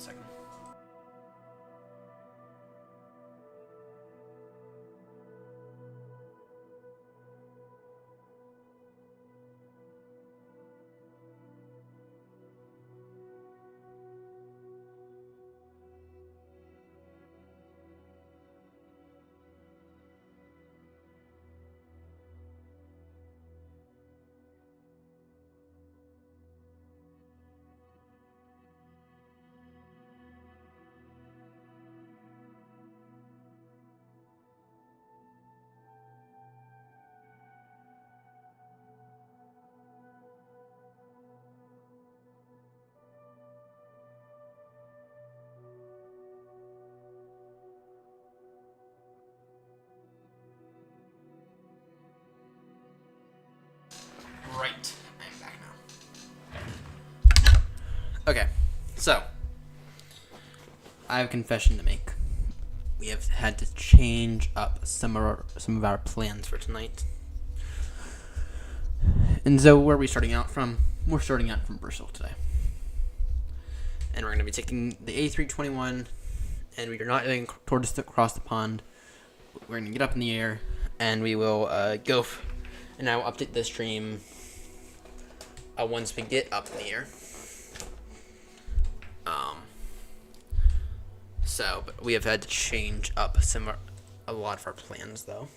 second. Right, I'm back now. Okay, so I have a confession to make. We have had to change up some of our plans for tonight. And so where are we starting out from? We're starting out from Bristol today. And we're going to be taking the A321, and we are not doing Tortoise across the pond. We're going to get up in the air, and we will go, and I will update the stream once we get up in the air. But we have had to change up a lot of our plans, though.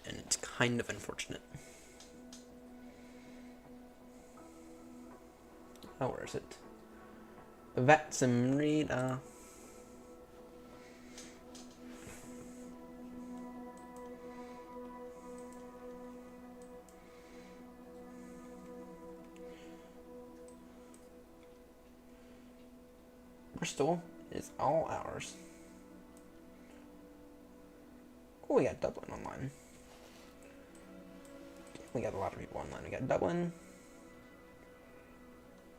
And it's kind of unfortunate. Oh, where is it? Vatsamrita. Bristol is all ours. Oh, we got Dublin online. We got a lot of people online. We got Dublin.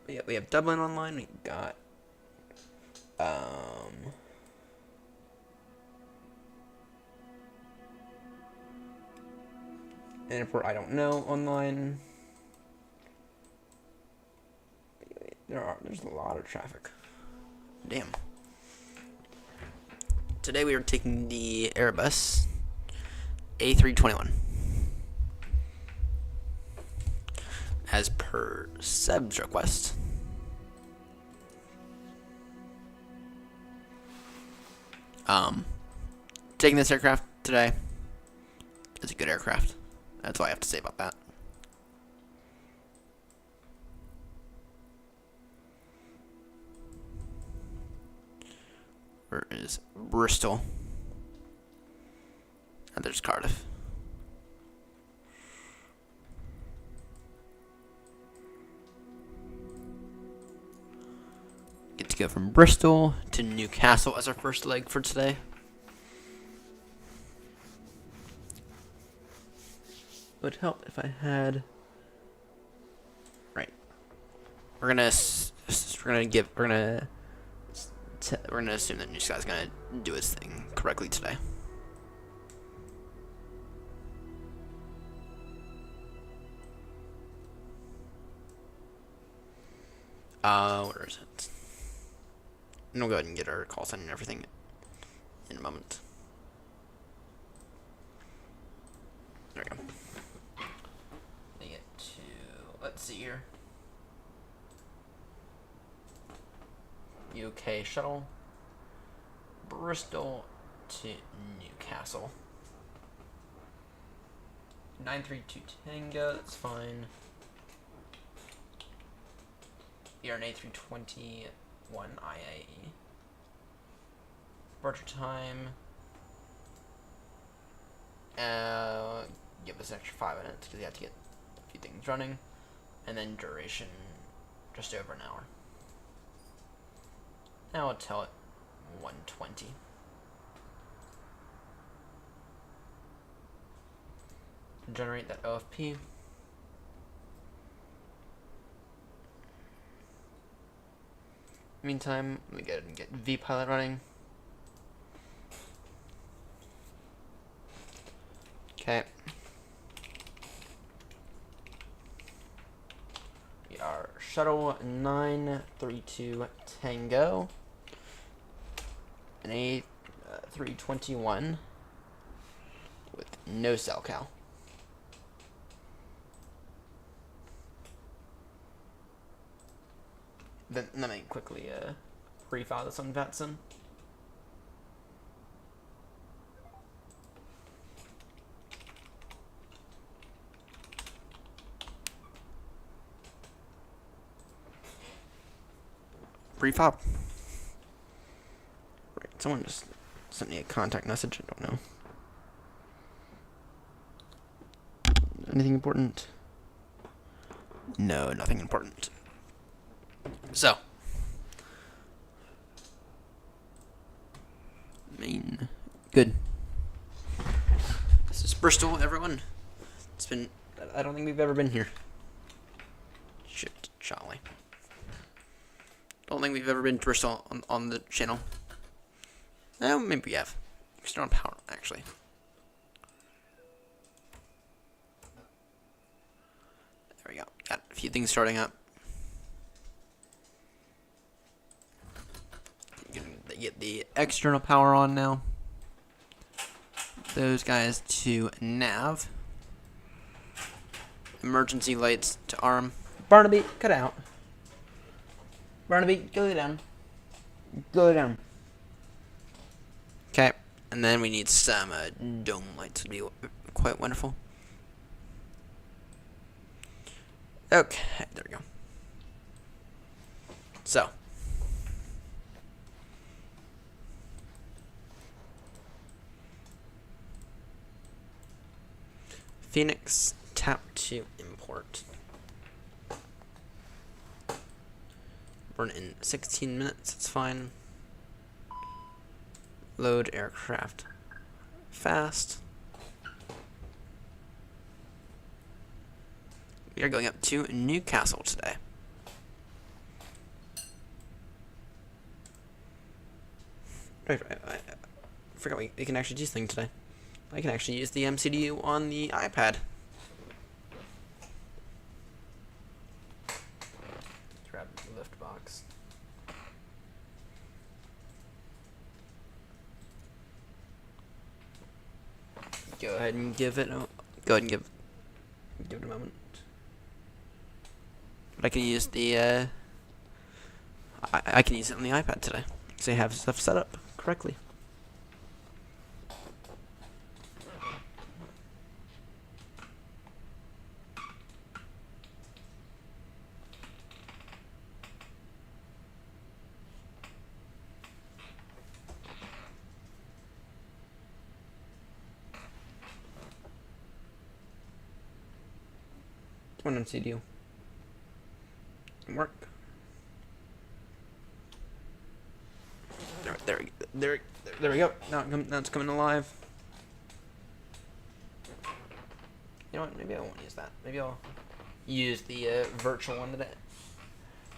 Yeah, we have Dublin online. We got airport I don't know online. There's a lot of traffic. Damn. Today we are taking the Airbus A321. As per Seb's request. Taking this aircraft today. It's a good aircraft. That's all I have to say about that. Where is Bristol? And there's Cardiff. Get to go from Bristol to Newcastle as our first leg for today. It would help if I had. Right. We're gonna assume that Newsky's gonna do his thing correctly today. Where is it? And we'll go ahead and get our call sign and everything in a moment. There we go. Get to, let's see here. UK shuttle. Bristol to Newcastle. 932 Tango, that's fine. You're an A321 IAE. Departure time. Give us an extra 5 minutes because you have to get a few things running. And then duration, just over an hour. Now I'll tell it 120. Generate that OFP. Meantime, let me go ahead and get vPilot running. Okay. We are shuttle 932 Tango, an A321 with no cell cow. Then let me quickly pre-file this on Vatson. Pre-file. Right, someone just sent me a contact message. I don't know. Anything important? No, nothing important. So, main, good. This is Bristol, everyone. It's been, I don't think we've ever been here. Shit, jolly. Don't think we've ever been to Bristol on the channel. No, maybe we have. External power, actually. There we go. Got a few things starting up. Get the external power on now. Those guys to nav. Emergency lights to arm. Barnaby, cut out. Barnaby, go down. Go down. Okay, and then we need some dome lights. Would be quite wonderful. Okay, there we go. So. Fenix, tap to import. Burn in 16 minutes, it's fine. Load aircraft fast. We are going up to Newcastle today. I forgot we can actually do this thing today. I can actually use the MCDU on the iPad. Grab the lift box. Go ahead and give it a, give it a moment. But I can use the I can use it on the iPad today. So I have stuff set up correctly. One MCDU. Work. There we go. Now it's coming alive. You know what? Maybe I won't use that. Maybe I'll use the virtual one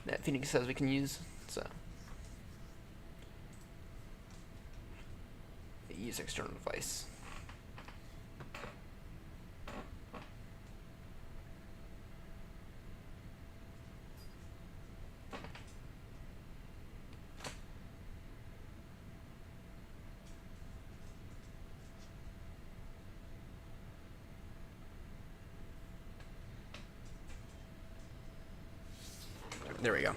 that Phoenix says we can use. So use external device. There we go.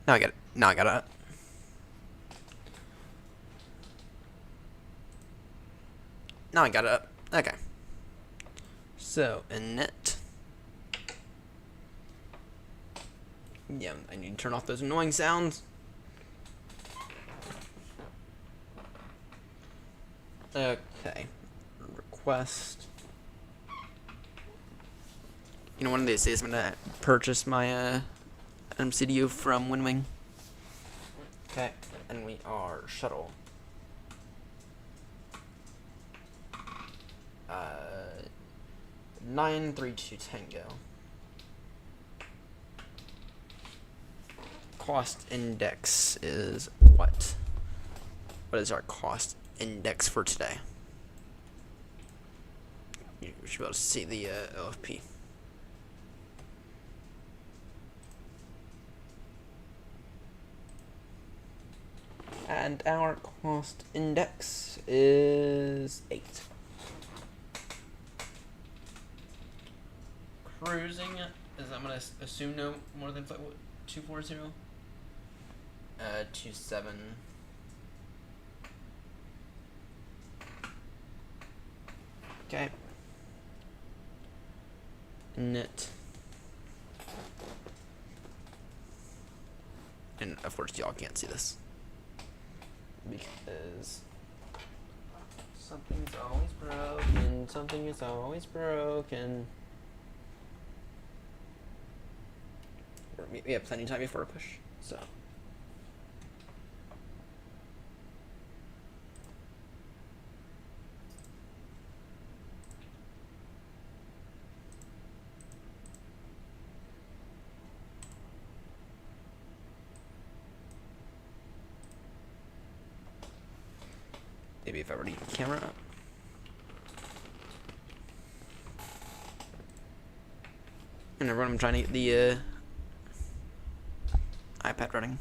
Now I get it. Now I got it. Now I got it up. Okay. So, EGNT. Yeah, I need to turn off those annoying sounds. Okay. Request. You know, one of these days I'm gonna purchase my MCDU from WinWing. Okay, and we are shuttle. 932 Tango. Cost index is what? What is our cost index for today? You should be able to see the OFP. and our cost index is 8. Cruising is, I'm gonna assume no more than 240. 27. Okay. Net. And of course y'all can't see this because something's always broken. Something is always broken. We have plenty of time before a push, so. Maybe if I were to get the camera up. And everyone, I'm trying to get the iPad running.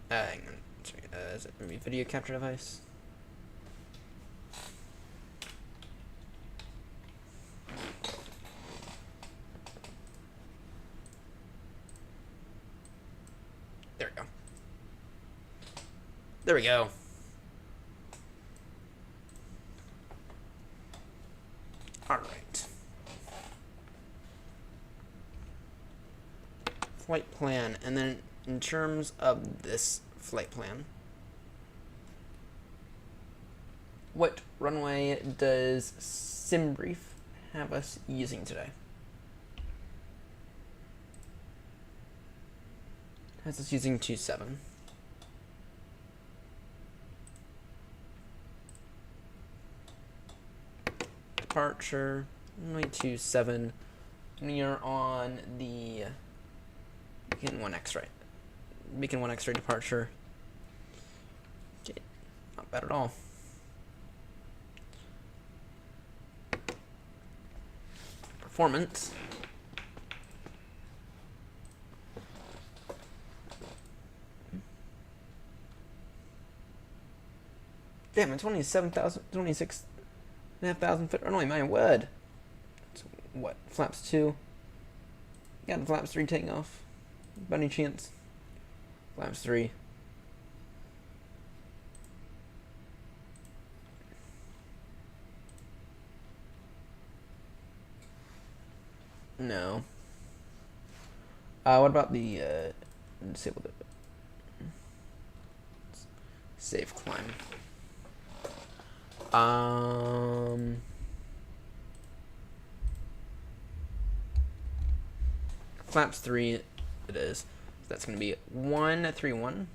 Hang on. Sorry, is it maybe video capture device? There we go. There we go. All right. Flight plan, and then in terms of this flight plan, what runway does SimBrief have us using today? Has us using 27. Departure, runway 27. We are on the Beacon 1 X-ray. Beacon 1 X-ray departure. Okay, not bad at all. Performance. Damn, it's only 26,500 foot runway, my word. So what, flaps 2? Got the flaps 3 taking off. By any chance? Flaps 3. No. What about the disable it? Save climb. Flaps 3 it is. So that's going to be 131.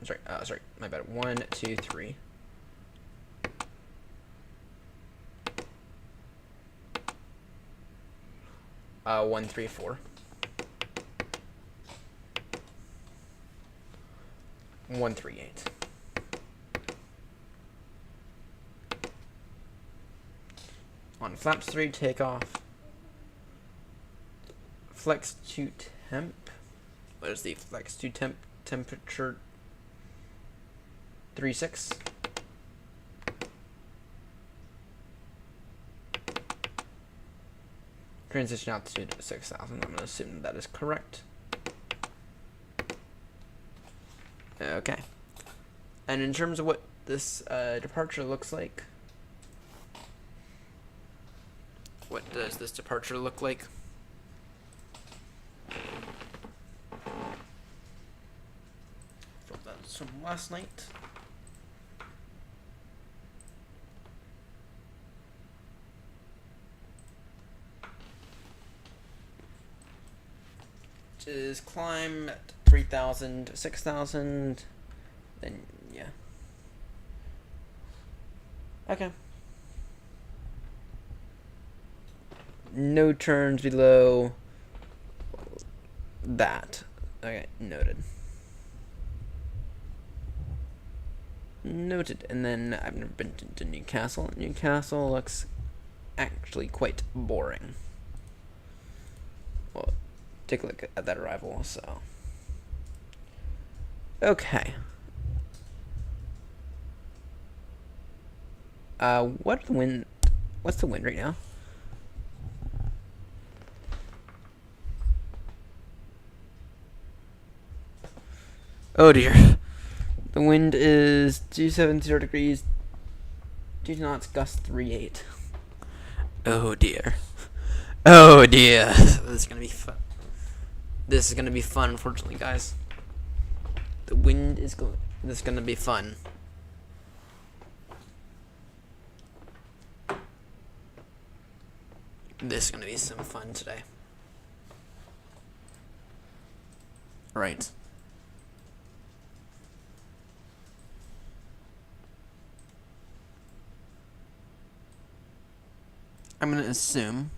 Sorry, my bad. 1, 2, 3. Uh, 1, 3, 4. 1, 3, 8. On flaps 3, takeoff. Flex to temp. What is the flex to temp temperature? 36. Transition altitude 6,000. I'm going to assume that is correct. Okay. And in terms of what this departure looks like, what does this departure look like? From that's from last night. Which is climb at 3,000, 6,000, then yeah. Okay. No turns below that. Okay, noted. Noted. And then I've never been to Newcastle. Newcastle looks actually quite boring. Well, take a look at that arrival, so. Okay. What's the wind right now? Oh dear. The wind is 270 degrees, 2 knots, gust 3.8. Oh dear. Oh dear. This is gonna be fun. This is gonna be fun, unfortunately, guys. The wind is going. This is gonna be fun. This is gonna be some fun today. Right. I'm gonna assume.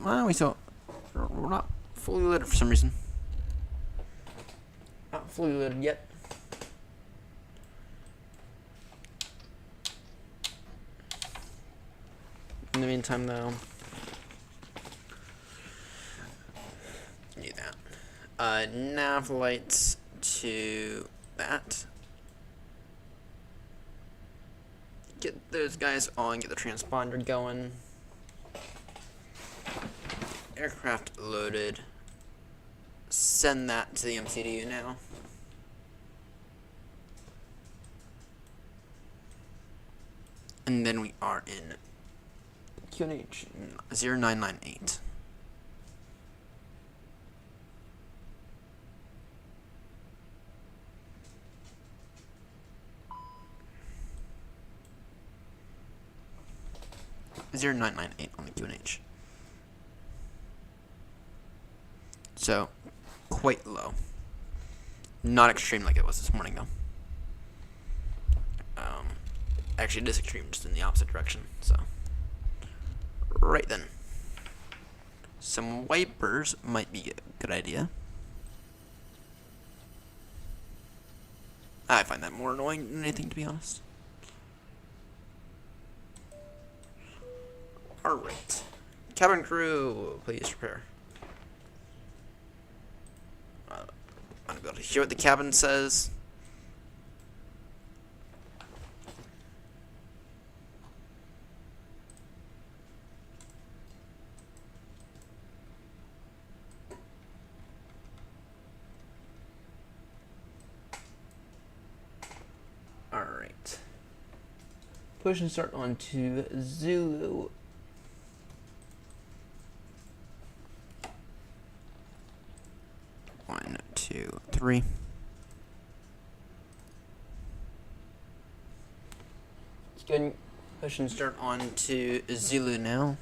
Well, we're not fully lit for some reason. Not fully lit yet. In the meantime, though, do that. Nav lights to that. Get those guys on, get the transponder going. Aircraft loaded. Send that to the MCDU now. And then we are in QNH 0998. Zero 998 on the QNH. So, quite low. Not extreme like it was this morning, though. Actually, it is extreme, just in the opposite direction. So, right then. Some wipers might be a good idea. I find that more annoying than anything, to be honest. Alright. Cabin crew, please prepare. I'm gonna be able to hear what the cabin says. Alright. Push and start on to Zulu. One, two, three. Let's go and push and start on to Zulu now.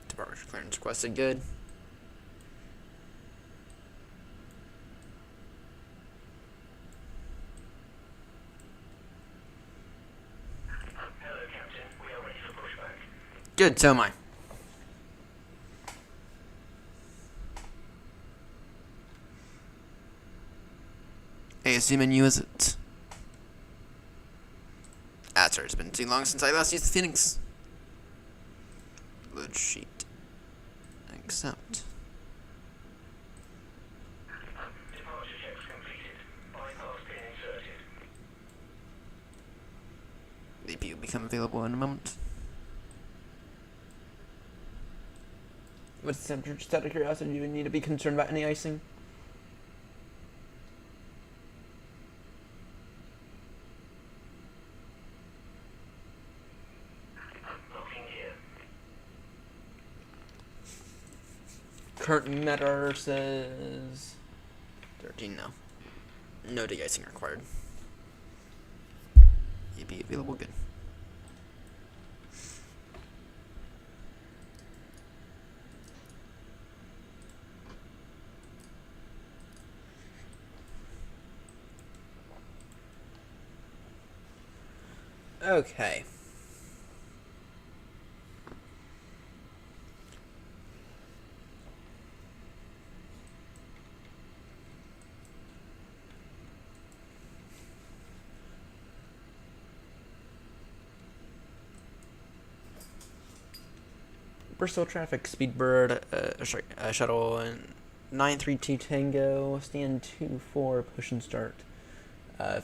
Departure clearance requested, good. Good, so am I. ASC menu, is it? Ah, sorry, it's been too long since I last used the Phoenix. Load sheet. Accept. Departure checks completed. Bypass pin inserted. VP will become available in a moment. What's the temperature? Just out of curiosity, do you need to be concerned about any icing? Locking here. Current meter says 13 now. No de-icing required. available. Good. Okay. Bristol traffic, Speedbird, shuttle, and 932 Tango, stand 2-4, push and start,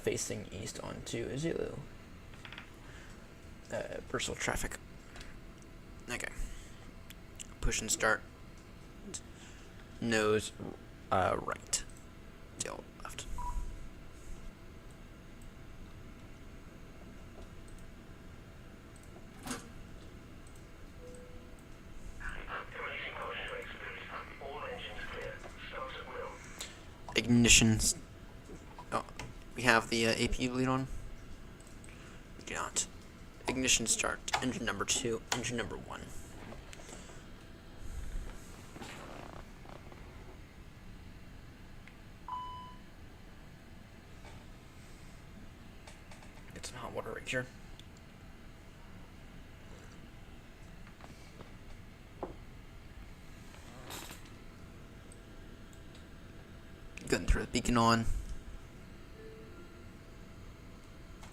facing east onto Zulu. Bristol traffic. Okay. Push and start. Nose, right. Tail left. Ignitions. Oh, we have the APU lead on. We do not. Ignition start. Engine number 2. Engine number 1. Get some hot water right here. Going through the beacon on.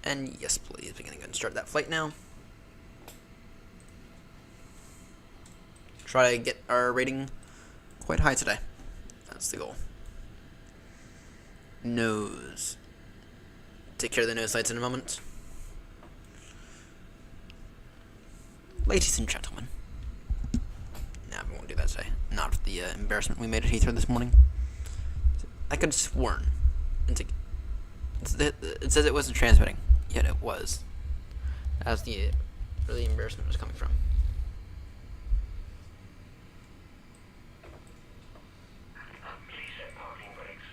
And yes, please, we're gonna go and start that flight now. Try to get our rating quite high today. That's the goal. Nose. Take care of the nose lights in a moment. Ladies and gentlemen. Nah, we won't do that today. Not with the embarrassment we made at Heathrow this morning. I could have sworn. It says it wasn't transmitting, yet it was. As the really embarrassment was coming from. Please set parking brakes.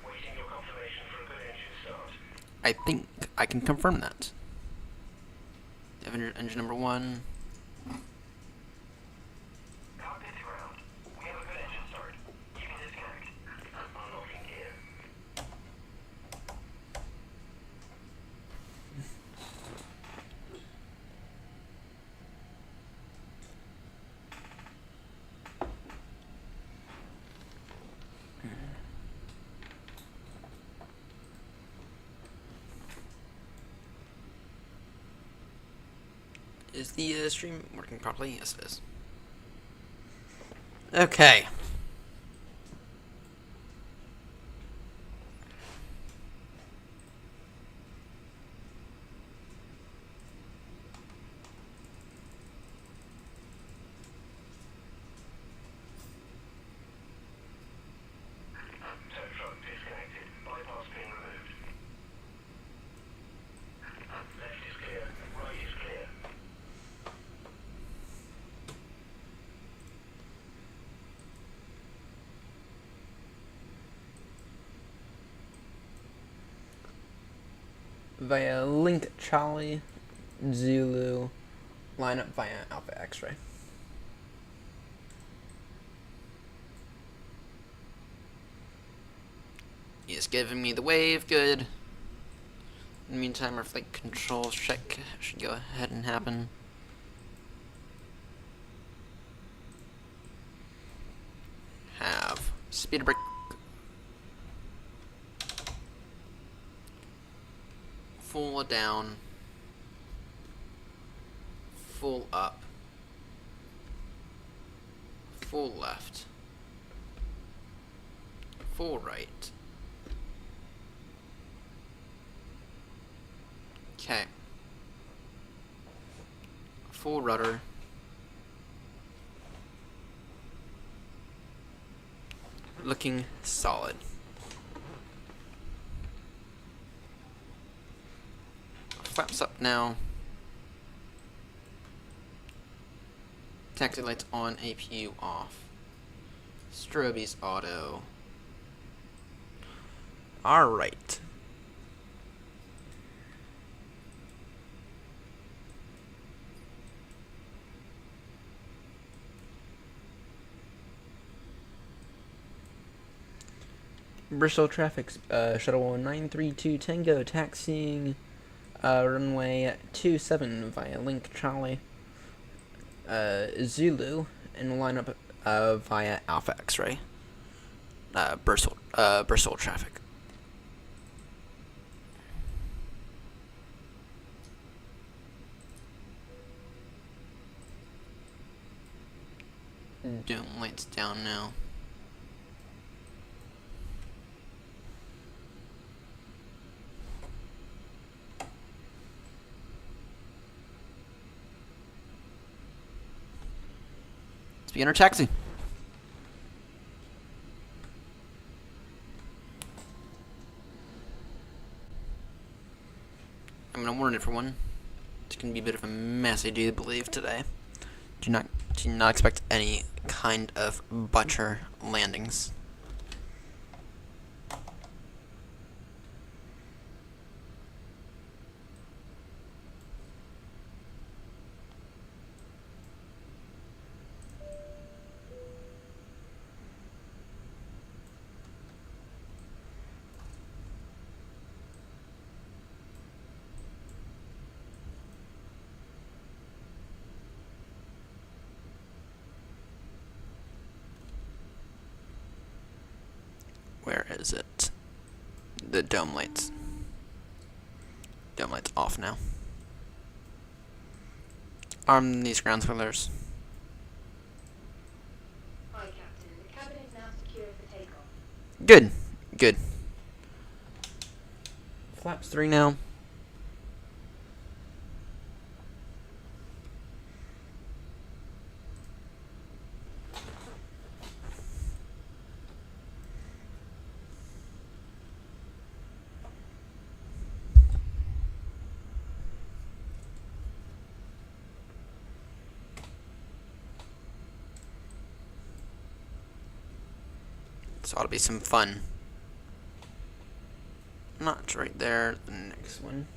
Waiting your confirmation for a good engine start. I think I can confirm that. Engine number 1. Cockpit to ground. We have a good engine start. You can disconnect. Unlocking gear. Is the stream working properly? Yes, it is. Okay. Tow truck disconnected. Bypass pin removed. Left is clear. Right is clear. Via Link Charlie, Zulu, line up via Alpha X-ray. He's giving me the wave, good. In the meantime, our flight control check should go ahead and happen. Have speed brake. Full down. Full up. Full left. Full right. Okay. Full rudder. Looking solid. Flaps up now. Taxi lights on, APU off. Strobies auto. Alright. Bristol traffic, shuttle 932 Tango taxiing runway 27 via Link Charlie Zulu, and we'll line up via Alpha X-ray. Bristol traffic. Dome lights down now. Let's begin our taxi. I'm gonna warn everyone. It's gonna be a bit of a mess, I do believe, today. Do not expect any kind of butcher landings. Where is it? The dome lights. Dome lights off now. Arm these ground spoilers. Hi, Captain. The cabin is now secure for takeoff. Good. Good. Flaps 3 now. This ought to be some fun. Not right there. The next one.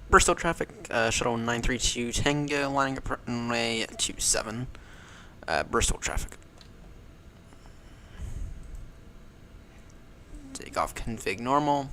Bristol traffic, shuttle 932 Tango lining up runway 27. Bristol traffic. Takeoff config normal.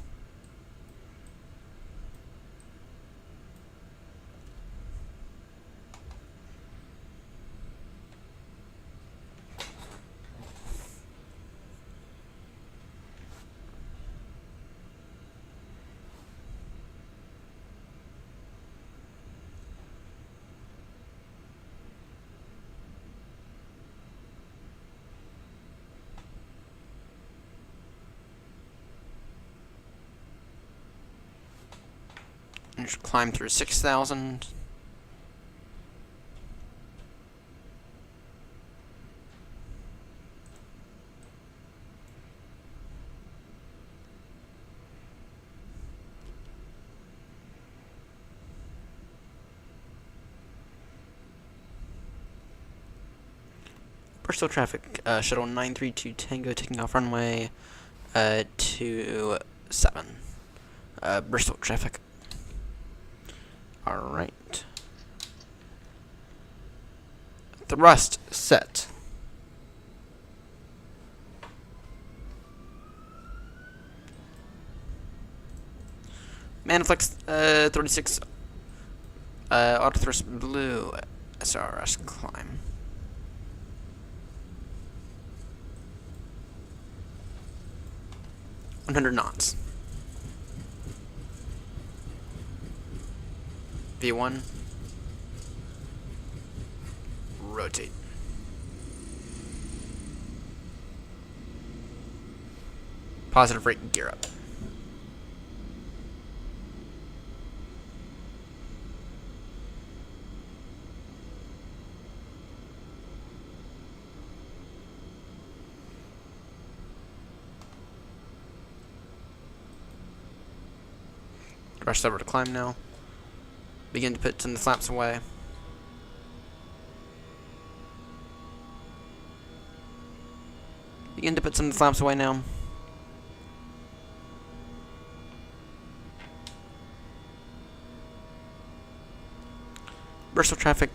And just climb through 6,000. Bristol traffic, shuttle 932 Tango taking off runway 27. Bristol traffic. Alright. Thrust set. Maniflex 36 auto thrust blue SRS climb. $100 knots. V1. Rotate. Positive rate, gear up. Rush over to climb now. Begin to put some of the flaps away. Begin to put some flaps away now. Bristol traffic,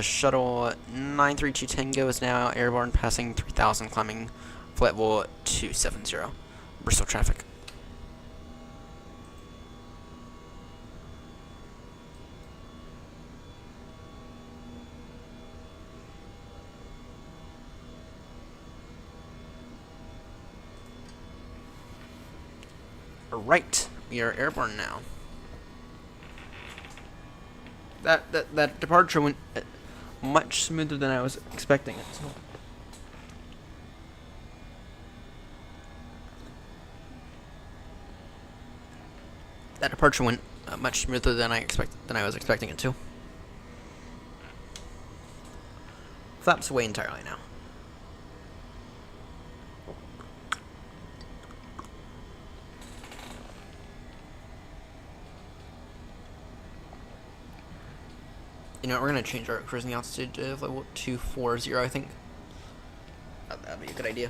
shuttle 932 Tango is now airborne, passing 3000, climbing flight level 270. Bristol traffic. Right, we are airborne now. That departure went much smoother than I was expecting it to. That departure went much smoother than I was expecting it to. Flaps away entirely now. You know, we're gonna change our cruising altitude to level 240, I think. That'd be a good idea.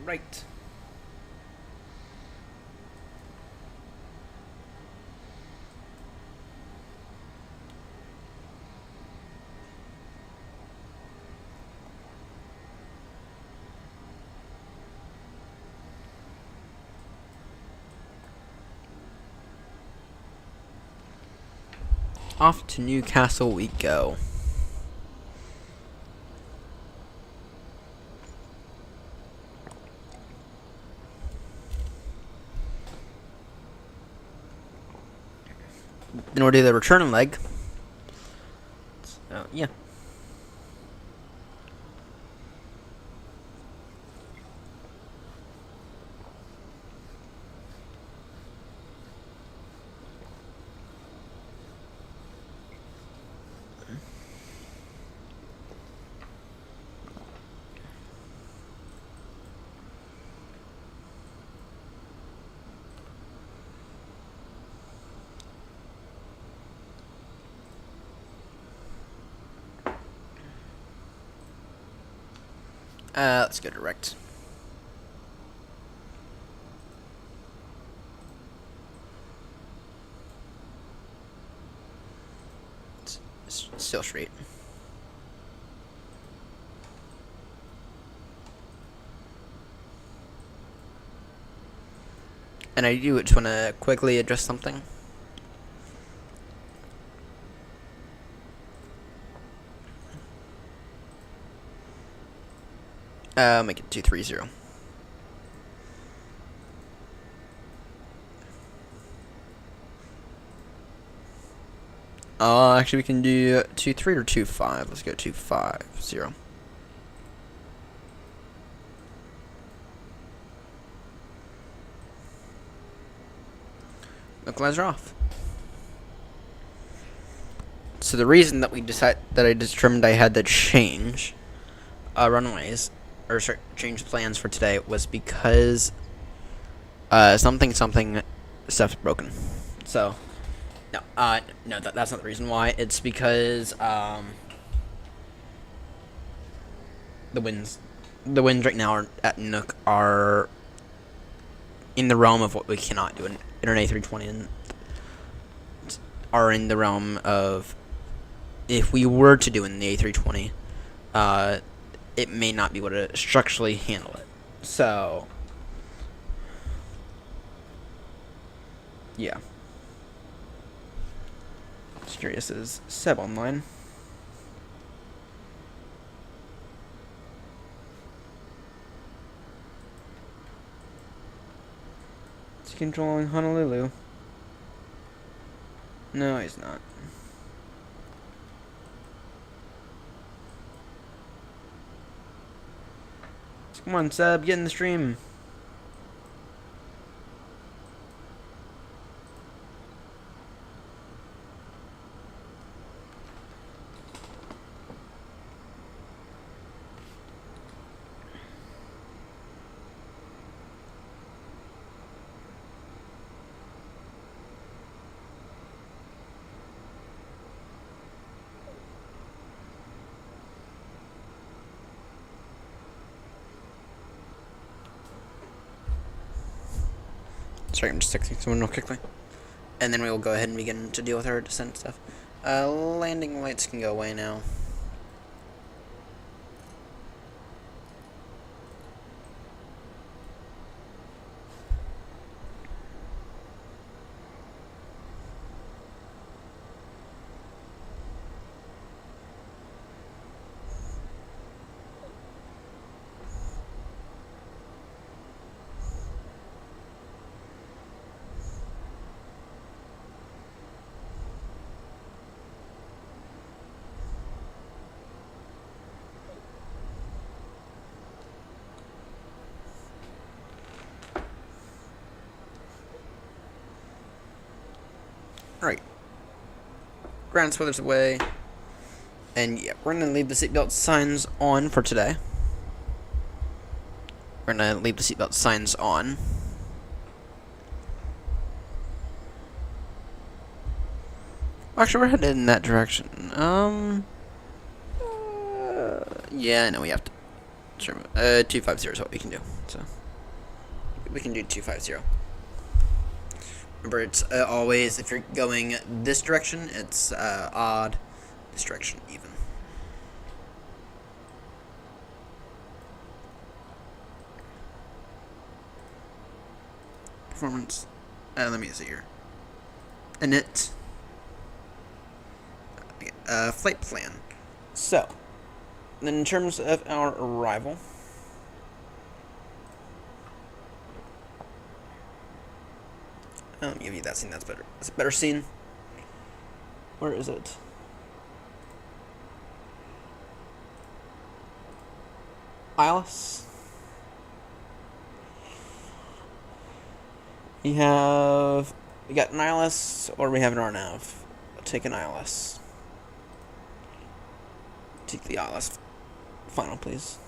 Right. Off to Newcastle we go. Then we'll do the return leg. So, yeah. Let's go direct. It's still straight. And I do just want to quickly adjust something. Make it 230. Actually, we can do 23 or 25. Let's go 250. Localizer off. So the reason that I determined I had to change runways or change plans for today was because something stuff's broken. So no, that's not the reason why. It's because the winds right now at Nukk are in the realm of what we cannot do in an A320, and are in the realm of if we were to do in the A320, it may not be able to structurally handle it. So, yeah. Just curious, is Seb online? Is he controlling Honolulu? No, he's not. Come on, Seb, get in the stream. Sorry, I'm just texting someone real quickly. And then we will go ahead and begin to deal with our descent stuff. Landing lights can go away now. Alright. Ground spoilers away. And yeah, we're going to leave the seatbelt signs on for today. We're going to leave the seatbelt signs on. Actually, we're headed in that direction. Yeah, I know we have to. Sure. 250 is what we can do. So we can do 250. Remember, it's always, if you're going this direction, it's odd. This direction, even. Performance. Let me see here. Init. Flight plan. So, then in terms of our arrival, I'll give you that scene. That's better. It's a better scene. Where is it? ILS. We got an ILS or we have an RNAV. I'll take an ILS. Take the ILS final, please.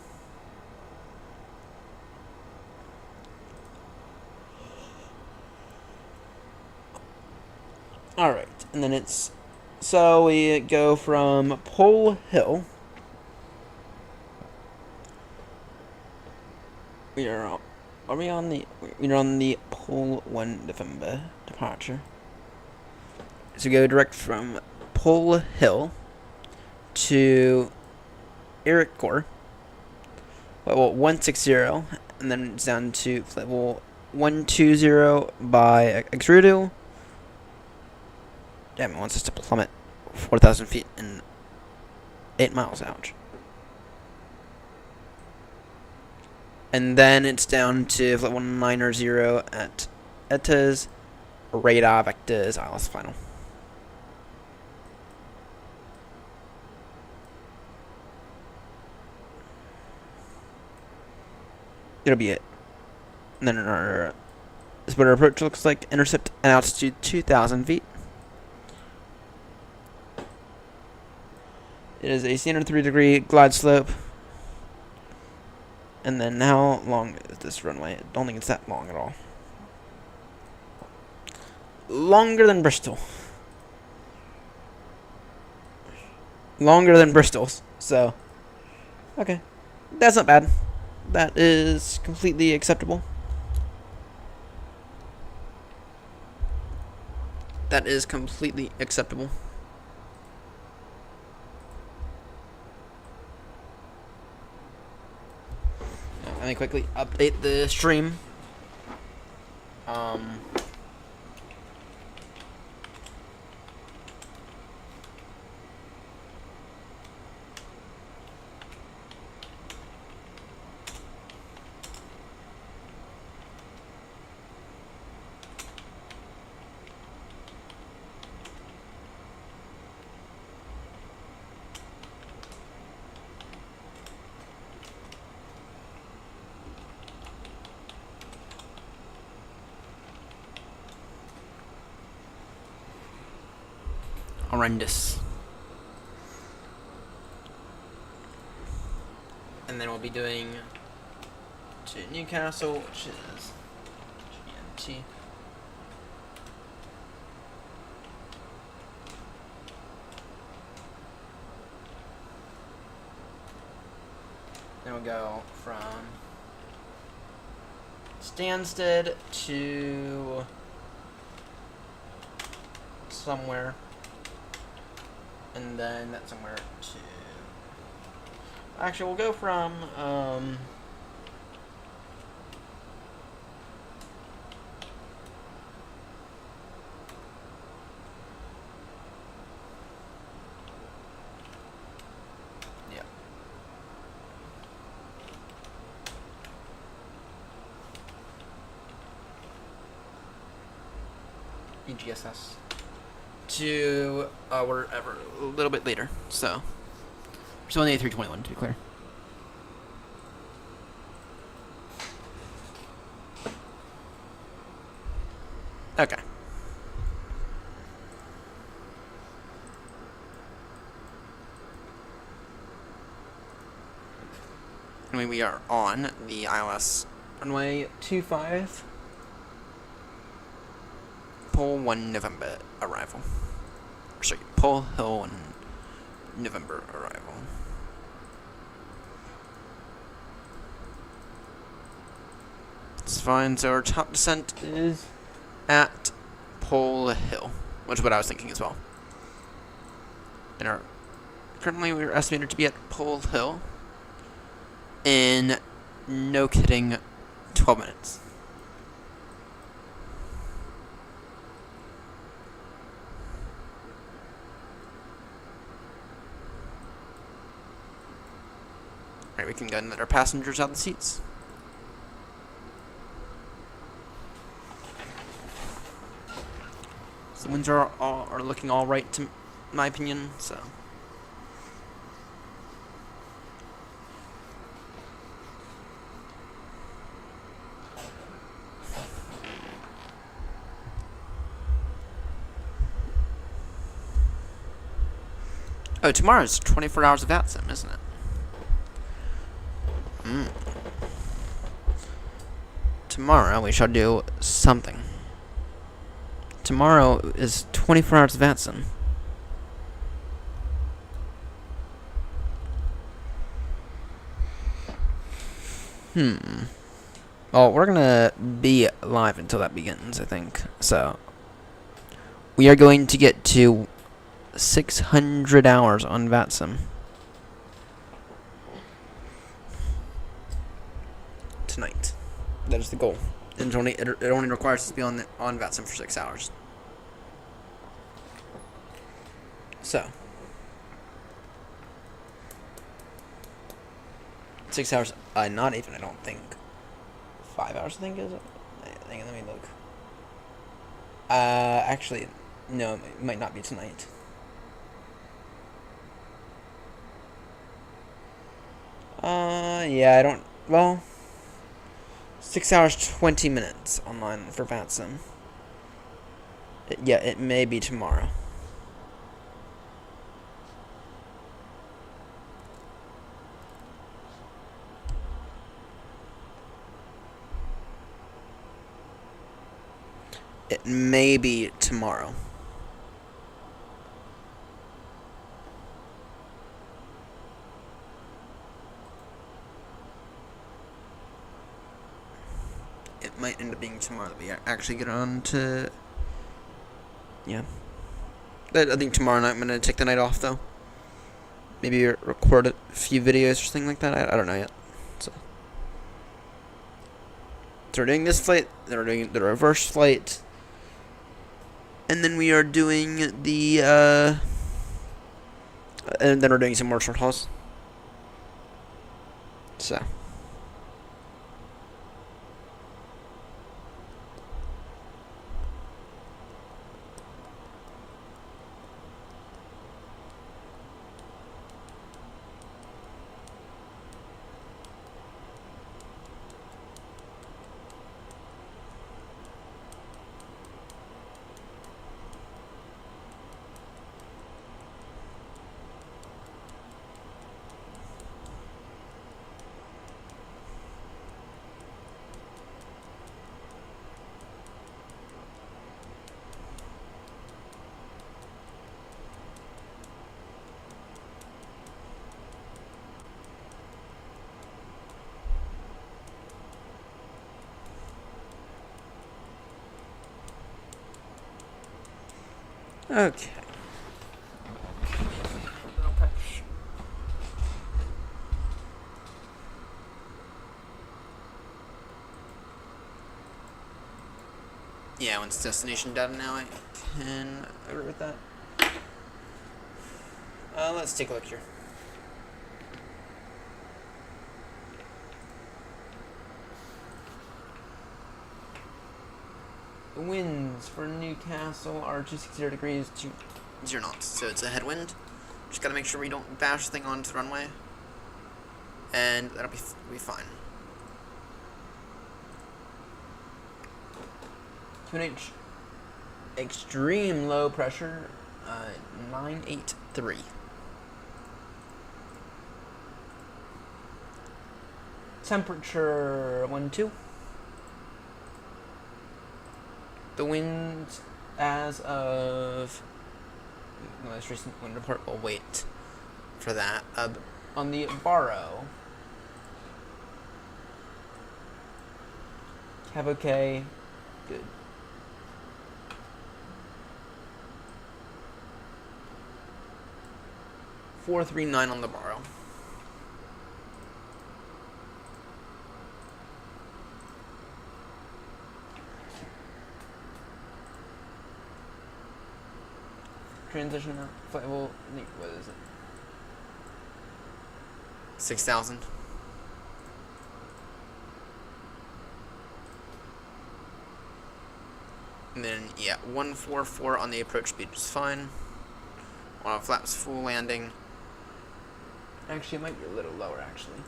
Alright, and then it's, so we go from Pole Hill. We're on the Pole 1 November departure. So we go direct from Pole Hill to Iroquois, level 160, and then it's down to level 120 by EGGD. Damn, it wants us to plummet 4,000 feet in 8 miles. Ouch. And then it's down to level 190 at ETA's radar vectors ILS final. It'll be it. And then this is what our approach looks like. Intercept at altitude 2,000 feet. It is a standard 3-degree glide slope. And then how long is this runway? I don't think it's that long at all. Longer than Bristol. Longer than Bristol's. So, okay. That's not bad. That is completely acceptable. That is completely acceptable. Let me quickly update the stream. Horrendous. And then we'll be doing to Newcastle, which is EGNT. Then we'll go from Stansted to somewhere, and then that's somewhere to. Actually, we'll go from yeah. EGSS to wherever a little bit later. So, we're still on the A321 to be clear. Okay. Anyway, we are on the ILS runway 25. Pole 1 November arrival. Sorry, Pole Hill 1 November arrival. It's fine, so our top descent is at Pole Hill, which is what I was thinking as well. And currently we're estimated to be at Pole Hill in, no kidding, 12 minutes. Alright, we can go and let our passengers out of the seats. The winds are looking all right to my opinion, so. Oh, tomorrow's 24 hours of VATSIM, isn't it? Tomorrow we shall do something. Tomorrow is 24 hours of VATSIM. Well, we're gonna be live until that begins, I think. So, we are going to get to 600 hours on VATSIM tonight. That is the goal. And it only requires us to be on VATSIM for 6 hours. So, 6 hours. Not even. I don't think 5 hours. I think is it. Hang on, let me look. Actually, no. It might not be tonight. Yeah. I don't. Well. 6 hours, 20 minutes online for VATSIM. Yeah, it may be tomorrow. It may be tomorrow. It might end up being tomorrow that we actually get on to. Yeah. I think tomorrow night I'm going to take the night off, though. Maybe record a few videos or something like that. I don't know yet. So we're doing this flight, then we're doing the reverse flight, and then we are doing the, and then we're doing some more short hauls. So. Okay. Yeah, when it's destination data now, I can agree with that. Let's take a look here. The winds for Newcastle are 260 degrees to 0 knots, so it's a headwind. Just gotta make sure we don't bash the thing onto the runway, and that'll be fine. QNH extreme low pressure, 983. Temperature 12. The wind as of the most recent wind report, we'll wait for that. On the Barrow, Cab okay, good. .439 on the Barrow. Transition out. What is it? 6,000. And then, yeah, 144 on the approach speed is fine. On flaps full landing. Actually, it might be a little lower, actually.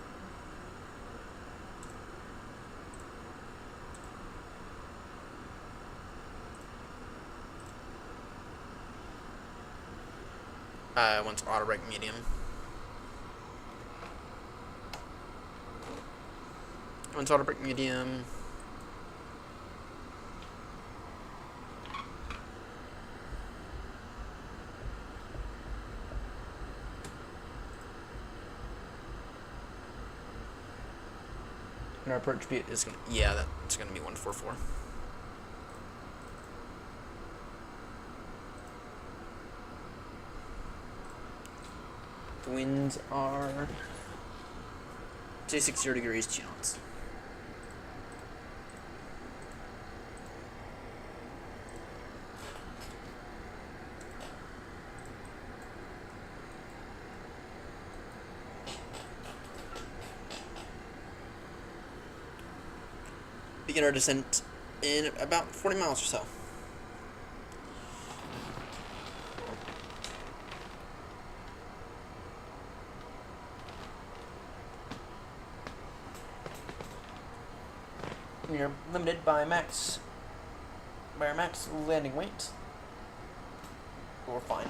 Once auto brake medium. Once auto brake medium. And our approach speed is gonna, yeah, that's gonna be 144. The winds are 260 degrees, 2 knots. Begin our descent in about 40 miles or so. We are limited by our max landing weight. We're fine.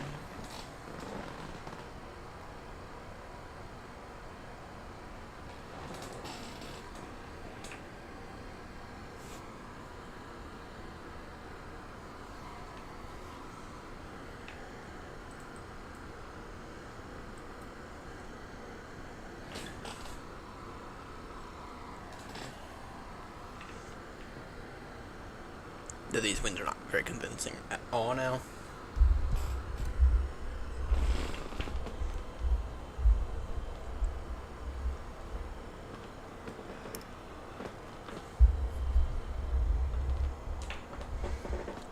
These winds are not very convincing at all now.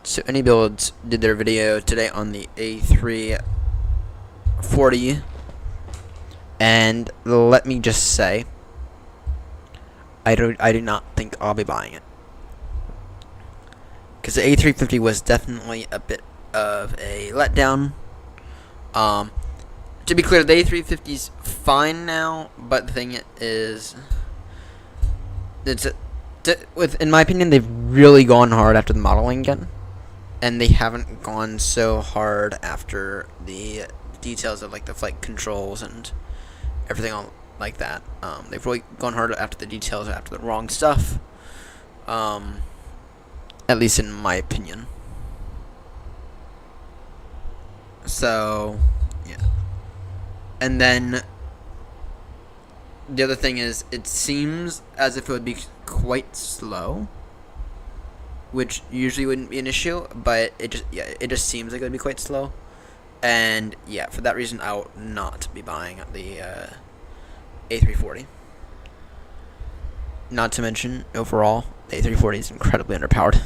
So Any Builds did their video today on the A340, and let me just say, I do not think I'll be buying it. Because the A350 was definitely a bit of a letdown. To be clear, the A350's fine now, but the thing is, in my opinion, they've really gone hard after the modeling again, and they haven't gone so hard after the details of like the flight controls and everything like that. They've really gone hard after the details, after the wrong stuff. At least in my opinion. So, yeah. And then, the other thing is, it seems as if it would be quite slow. which usually wouldn't be an issue, but it just seems like it would be quite slow. And yeah, for that reason, I will not be buying the A340. Not to mention, overall, the A340 is incredibly underpowered.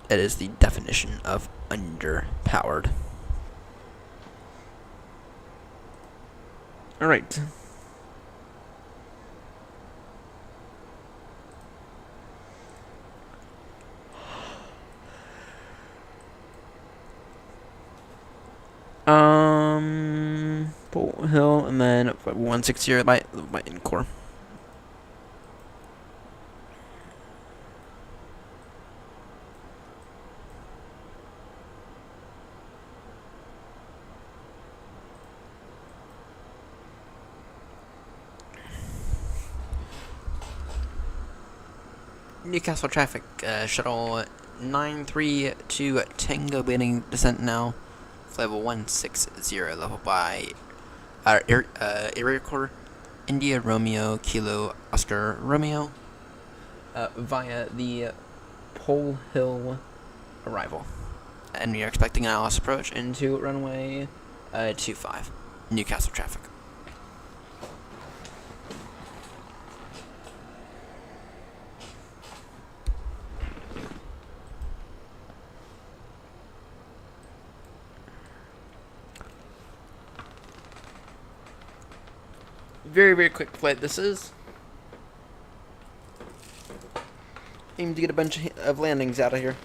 It is the definition of underpowered. Alright. Full hill, and then 160 by Encore. Newcastle traffic, shuttle 932 Tango beginning descent now. Level 160, level by area core India Romeo Kilo Oscar Romeo via the Pole Hill arrival. And we are expecting an ILS approach into runway 25, Newcastle traffic. Very, very quick flight this is. Aim to get a bunch of landings out of here.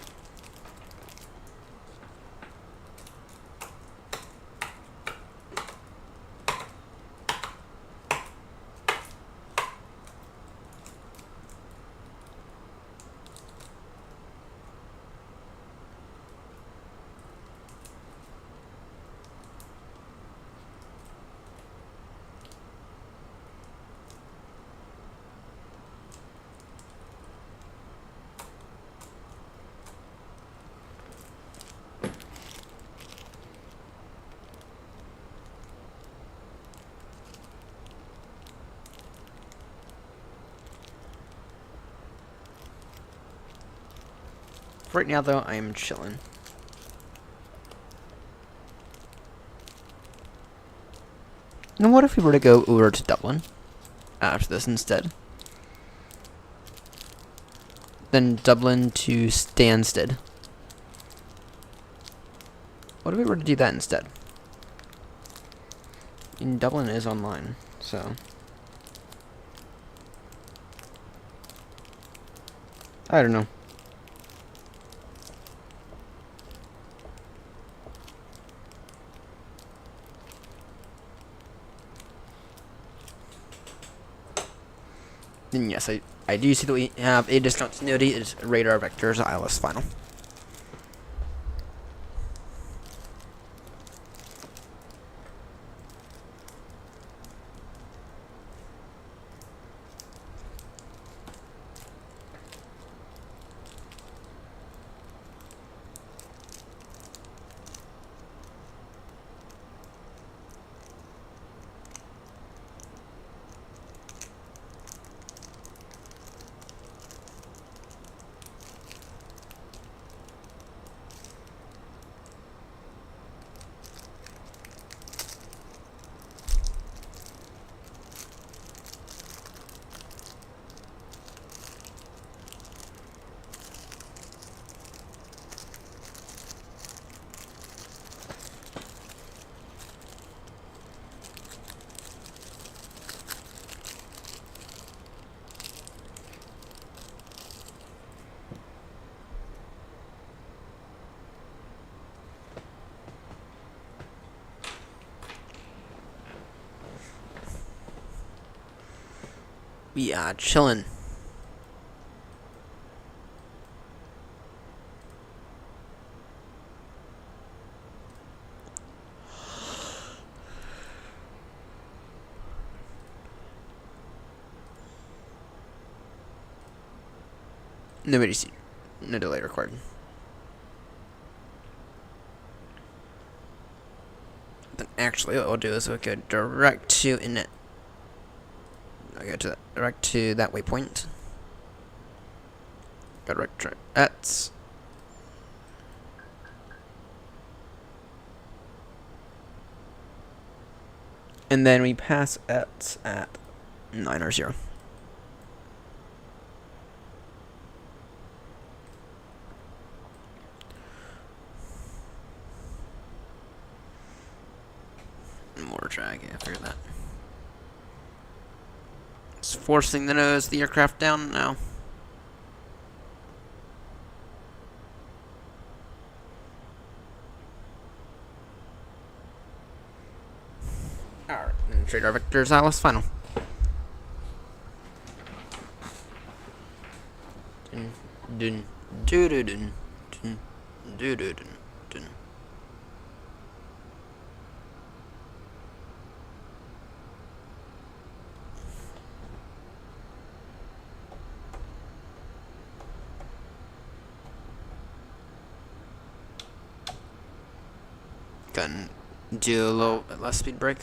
Right now, though, I am chilling. Now, what if we were to go over to Dublin after this instead? Then Dublin to Stansted. What if we were to do that instead? And Dublin is online, so... I don't know. And yes, I do see that we have a discontinuity. It's radar vectors ILS final. We are chilling. No delay required. Then actually, what we'll do is we'll go direct to init. I'll go to that, direct to that waypoint. Got right at. And then we pass at 9 or 0. More drag, yeah, I figured that. It's forcing the nose of the aircraft down now. Alright, and trade our vectors, Alice, final. Dun, dun, dun, dun, dun, dun, dun, dun, dun. Can do a little less speed break.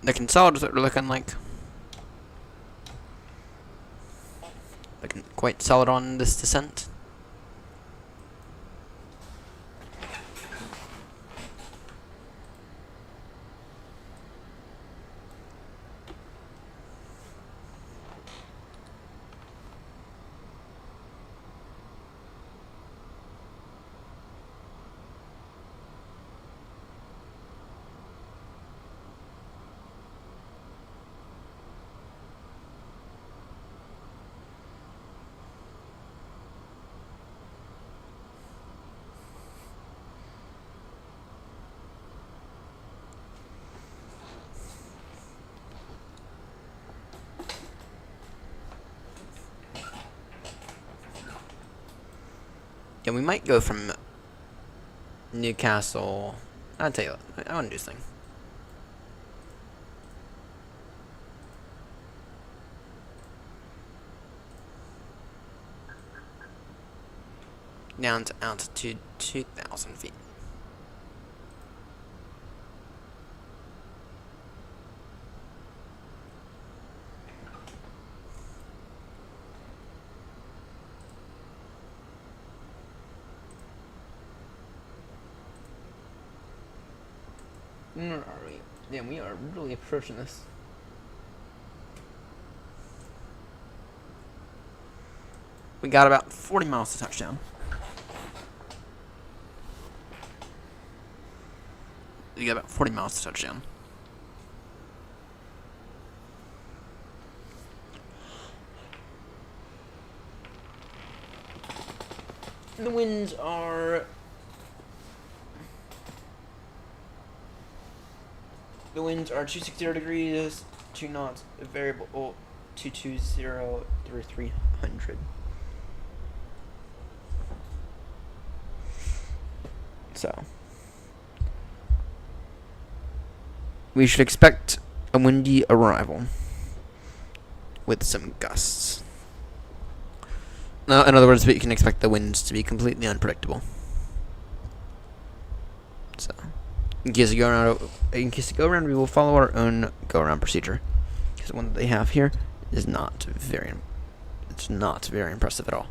Looking solid, is what we're looking like. Looking quite solid on this descent. Yeah, we might go from Newcastle. I'll tell you what, I want to do this thing. Down to altitude 2,000 feet. Where are we? Damn, we are really approaching this. We got about 40 miles to touchdown. We got about 40 miles to touchdown. The winds are... The winds are 260 degrees, 2 knots, variable 220 through 300. So, we should expect a windy arrival with some gusts. Now, in other words, we can expect the winds to be completely unpredictable. So, in case you go around, we will follow our own go around procedure, because the one that they have here is not very impressive at all.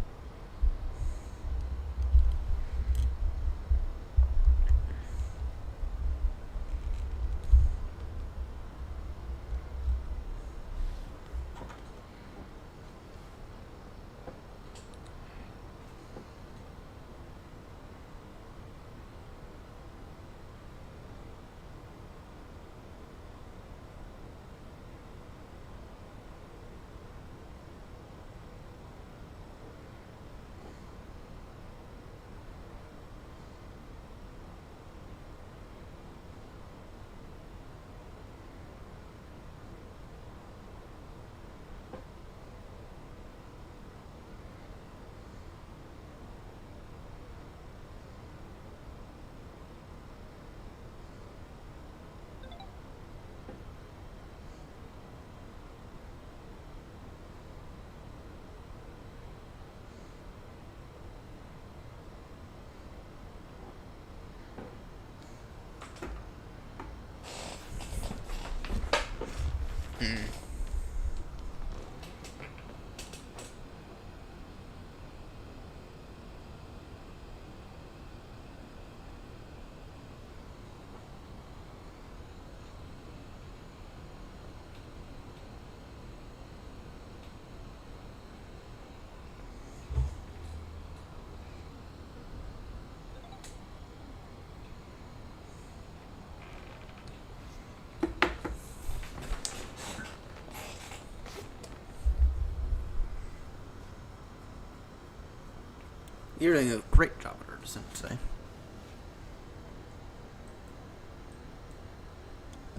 You're doing a great job at our descent today.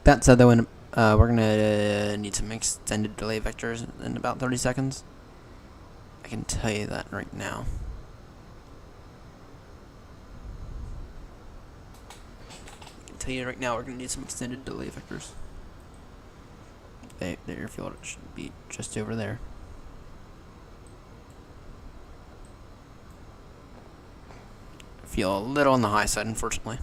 That said, though, we're gonna need some extended delay vectors in about 30 seconds. I can tell you that right now. I can tell you right now we're gonna need some extended delay vectors. The airfield should be just over there. Feel a little on the high side, unfortunately.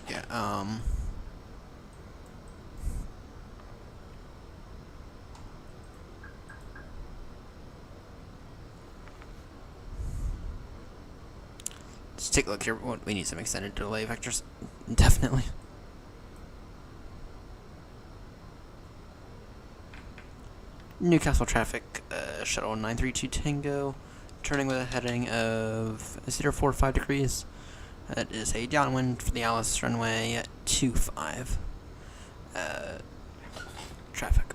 Yeah, let's take a look here. We need some extended delay vectors. Definitely. Newcastle traffic, shuttle 932 Tango, turning with a heading of 045 degrees. That is a downwind for the Alice runway 25. Traffic.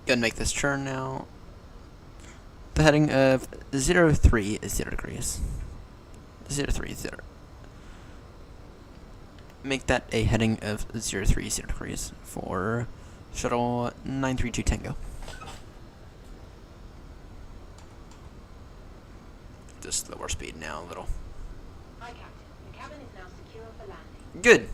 Gonna make this turn now. The heading of 03 is 0 degrees. 030. Make that a heading of 030 degrees for shuttle 932 Tango. Just lower speed now a little. Hi, Captain. The cabin is now secure for landing. Good.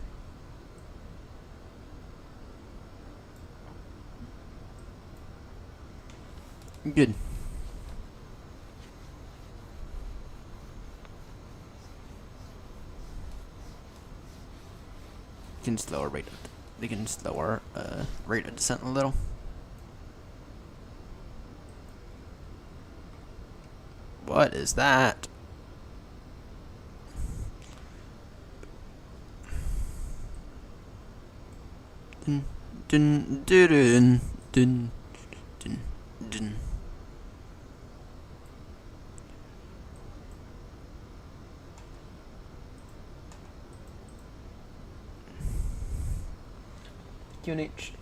Good. Can slower rate. They can slower rate of descent a little. What is that? Dun dun dun dun dun dun. UNH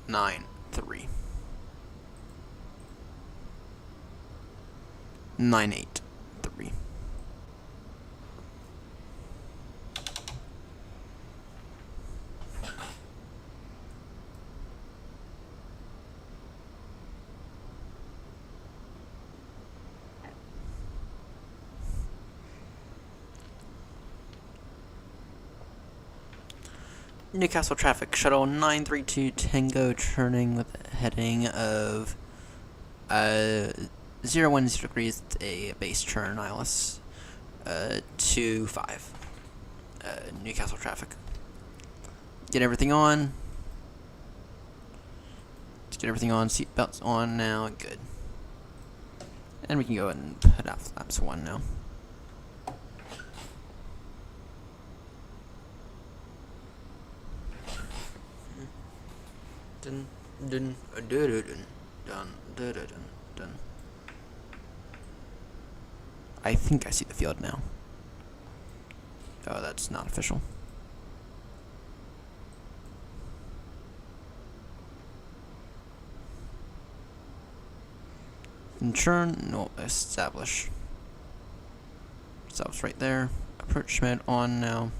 9-3 9-8-3. Newcastle traffic, shuttle 932 Tango, turning with a heading of 010 degrees, a base turn, ILS 25. Newcastle traffic. Get everything on. Let's get everything on. Seatbelts on now. Good. And we can go ahead and put out flaps 1 now. Dun dun dun dun dun dun dun dun. I think I see the field now. Oh, that's not official. Churn, no, establish. Stops right there. Approach mode on now.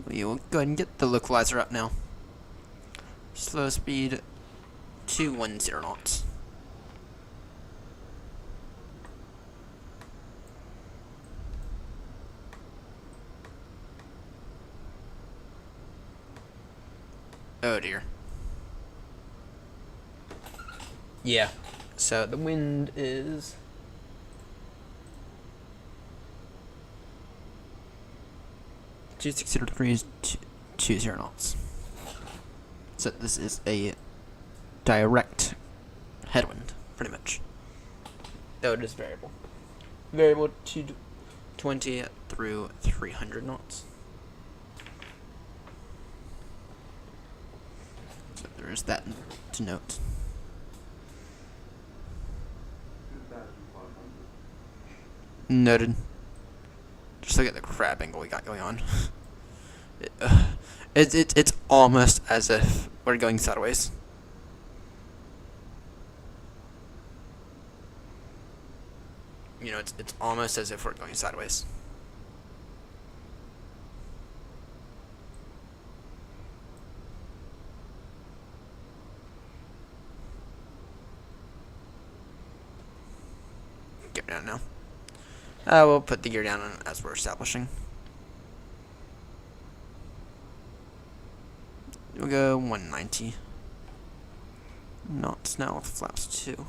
We will go ahead and get the localizer up now. Slow speed 210 knots. Oh dear. Yeah. So the wind is 260 degrees, 20 knots. So this is a direct headwind, pretty much. Though it is variable. Variable 220 through 300 knots. So there is that to note. Noted. Just look at the crab angle we got going on. It's almost as if we're going sideways. You know, it's almost as if we're going sideways. Get down now. We'll put the gear down as we're establishing. We'll go 190 knots now with flaps 2. You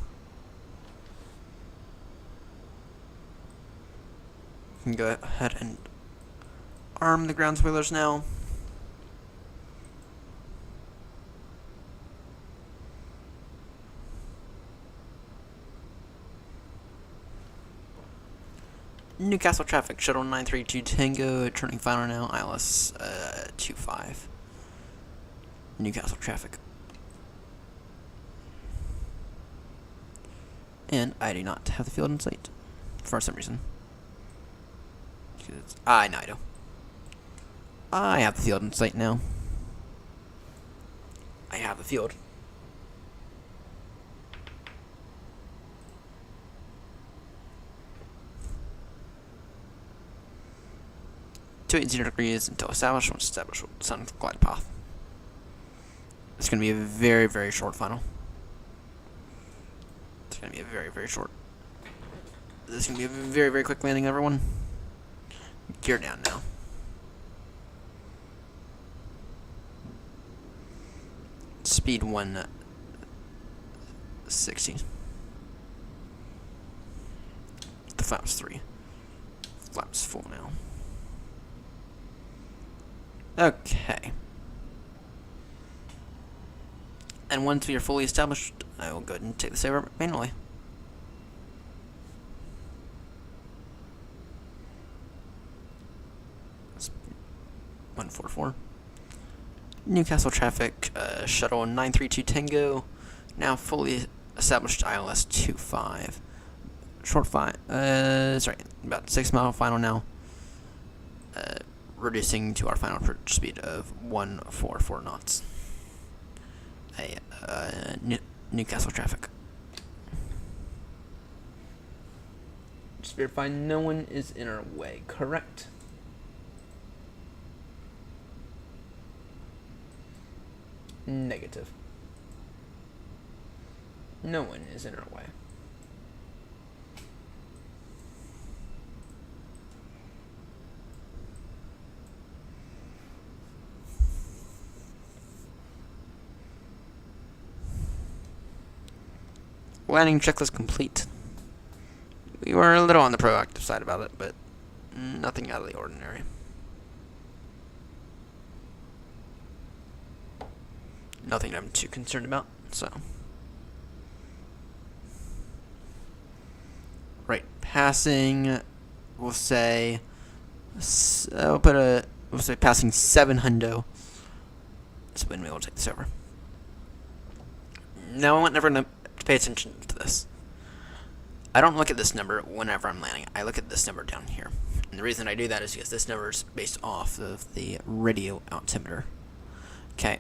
can go ahead and arm the ground spoilers now. Newcastle traffic, shuttle 932 Tango, turning final now, ILS 25. Newcastle traffic. And I do not have the field in sight, for some reason. Know I do. I have the field in sight now. I have the field. To 80 degrees until established. Once established, sun glide path. It's going to be a very, very short final. It's going to be a very, very short. This is going to be a very, very quick landing, everyone. Gear down now. Speed 160. The flaps 3. Flaps full now. Okay. And once we are fully established, I will go ahead and take this over manually. That's 144. Newcastle traffic, shuttle 932 Tango, now fully established ILS 25. Short sorry, about 6 mile final now. Reducing to our final approach speed of 144 knots. Newcastle traffic. Just verify no one is in our way, correct? Negative. No one is in our way. Landing checklist complete. We were a little on the proactive side about it, but nothing out of the ordinary. Nothing I'm too concerned about, so. Right, passing, we'll say, we'll put a we'll say passing 700. So when we will take this over. Now I want everyone to pay attention to this. I don't look at this number whenever I'm landing. I look at this number down here. And the reason I do that is because this number is based off of the radio altimeter. Okay.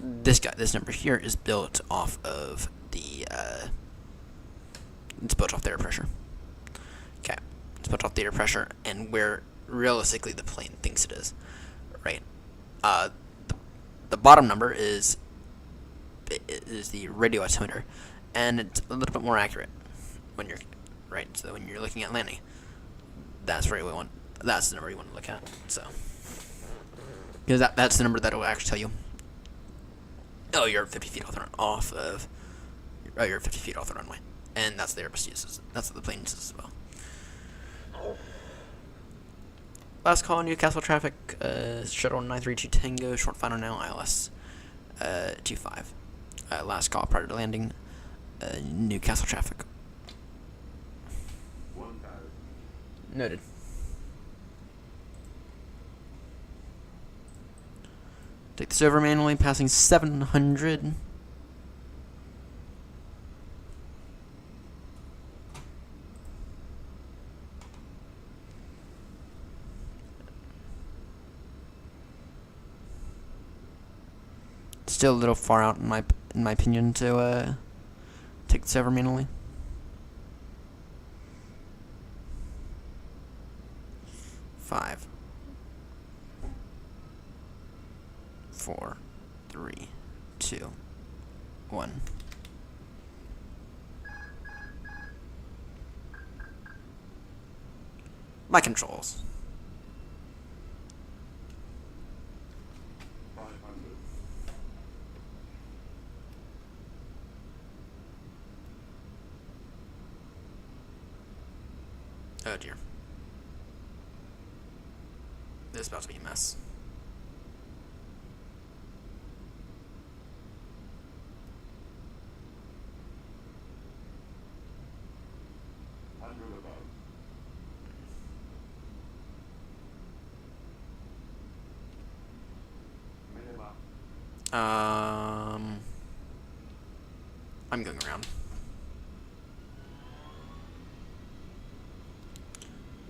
This number here is built off of the, it's built off the air pressure. Okay. It's built off the air pressure and where realistically the plane thinks it is. Right. The bottom number is the radio altimeter, and it's a little bit more accurate when you're right. So when you're looking at landing, that's where we want. That's the number you want to look at. So because that's the number that will actually tell you, oh, you're 50 feet off of, oh, you're 50 feet off the runway, and that's the Airbus uses. That's what the plane uses as well. Last call, Newcastle traffic, shuttle 932 Tango, short final now, ILS 25. Last call prior to landing, Newcastle traffic. Noted. Take this over manually, passing 700. Still a little far out in my opinion to take this over manually. Five, 4, 3, 2, 1. My controls. Oh dear. This is about to be a mess. I'm going around.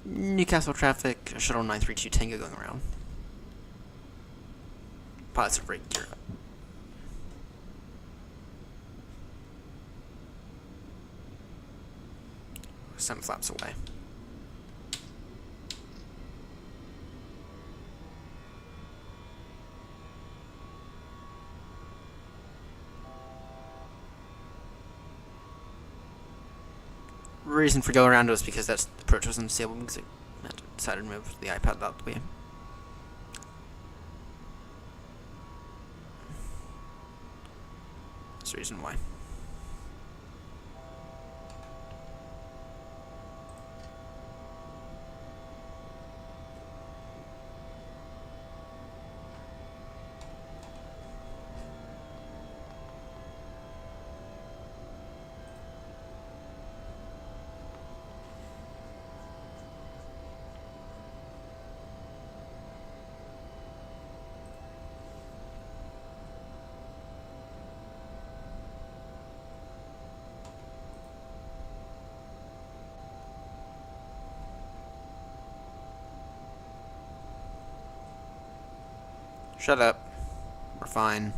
Newcastle traffic, shuttle 932 Tango going around. Pilots are right gear up. Some flaps away. Reason for go around was because that's the approach was unstable because I decided to move the iPad out the way. That's the reason why. Shut up. We're fine.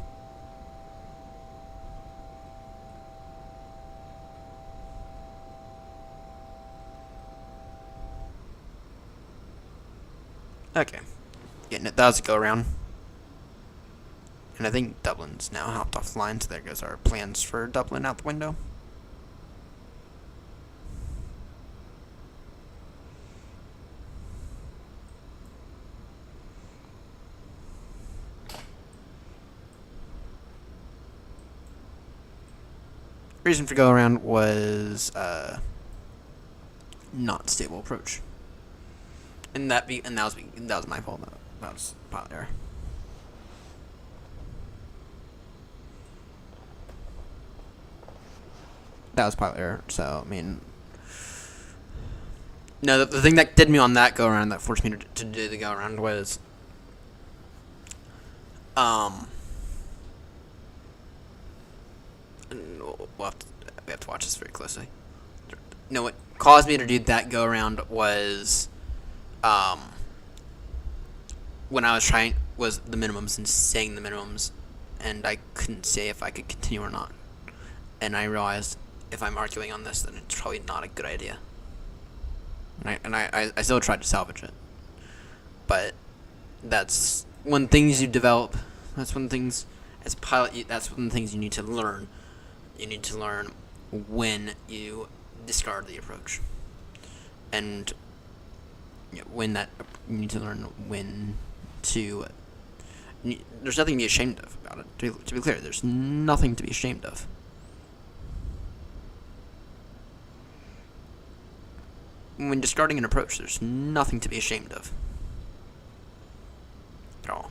Okay. Getting it. That was a go around. And I think Dublin's now hopped off the line, so there goes our plans for Dublin out the window. Reason for go around was not stable approach, and that was my fault. That was pilot error. That was pilot error. So I mean, no, the thing that did me on that go around, that forced me to do the go around, was Um, we have to watch this very closely. No, what caused me to do that go around was, when I was trying was the minimums and saying the minimums, and I couldn't say if I could continue or not. And I realized if I'm arguing on this, then it's probably not a good idea. I still tried to salvage it, but that's when things you develop. That's when things as a pilot. That's when things you need to learn. You need to learn when you discard the approach, and when that you need to learn when to. There's nothing to be ashamed of about it. To be clear, there's nothing to be ashamed of. When discarding an approach, there's nothing to be ashamed of at all.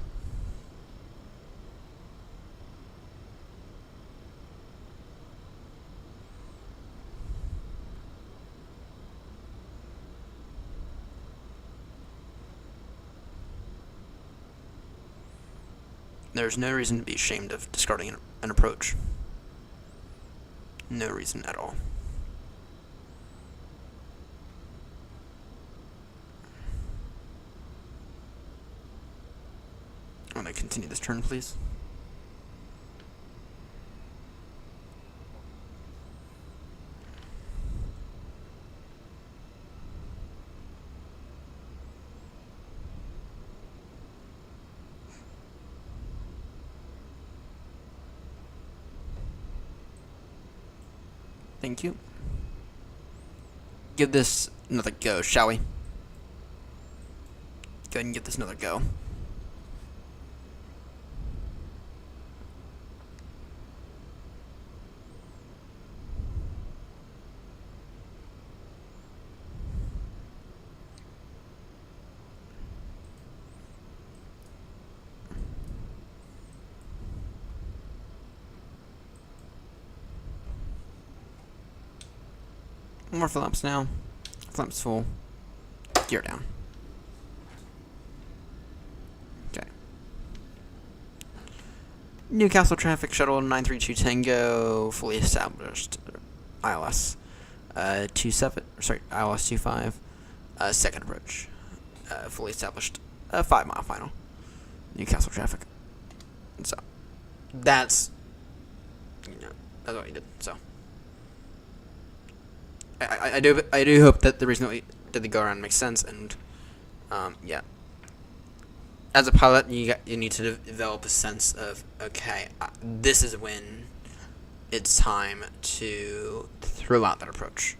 There's no reason to be ashamed of discarding an approach. No reason at all. I'm going to continue this turn, please. Thank you. Give this another go, shall we? Go ahead and give this another go. More flaps now. Flaps full. Gear down. Okay. Newcastle traffic shuttle 932 Tango fully established. ILS 27. Sorry, ILS 25. Second approach. Fully established. 5 mile final. Newcastle traffic. So that's that's what we did. So. I do hope that the reason that we did the go around makes sense, and yeah. As a pilot, you need to develop a sense of, okay, this is when it's time to throw out that approach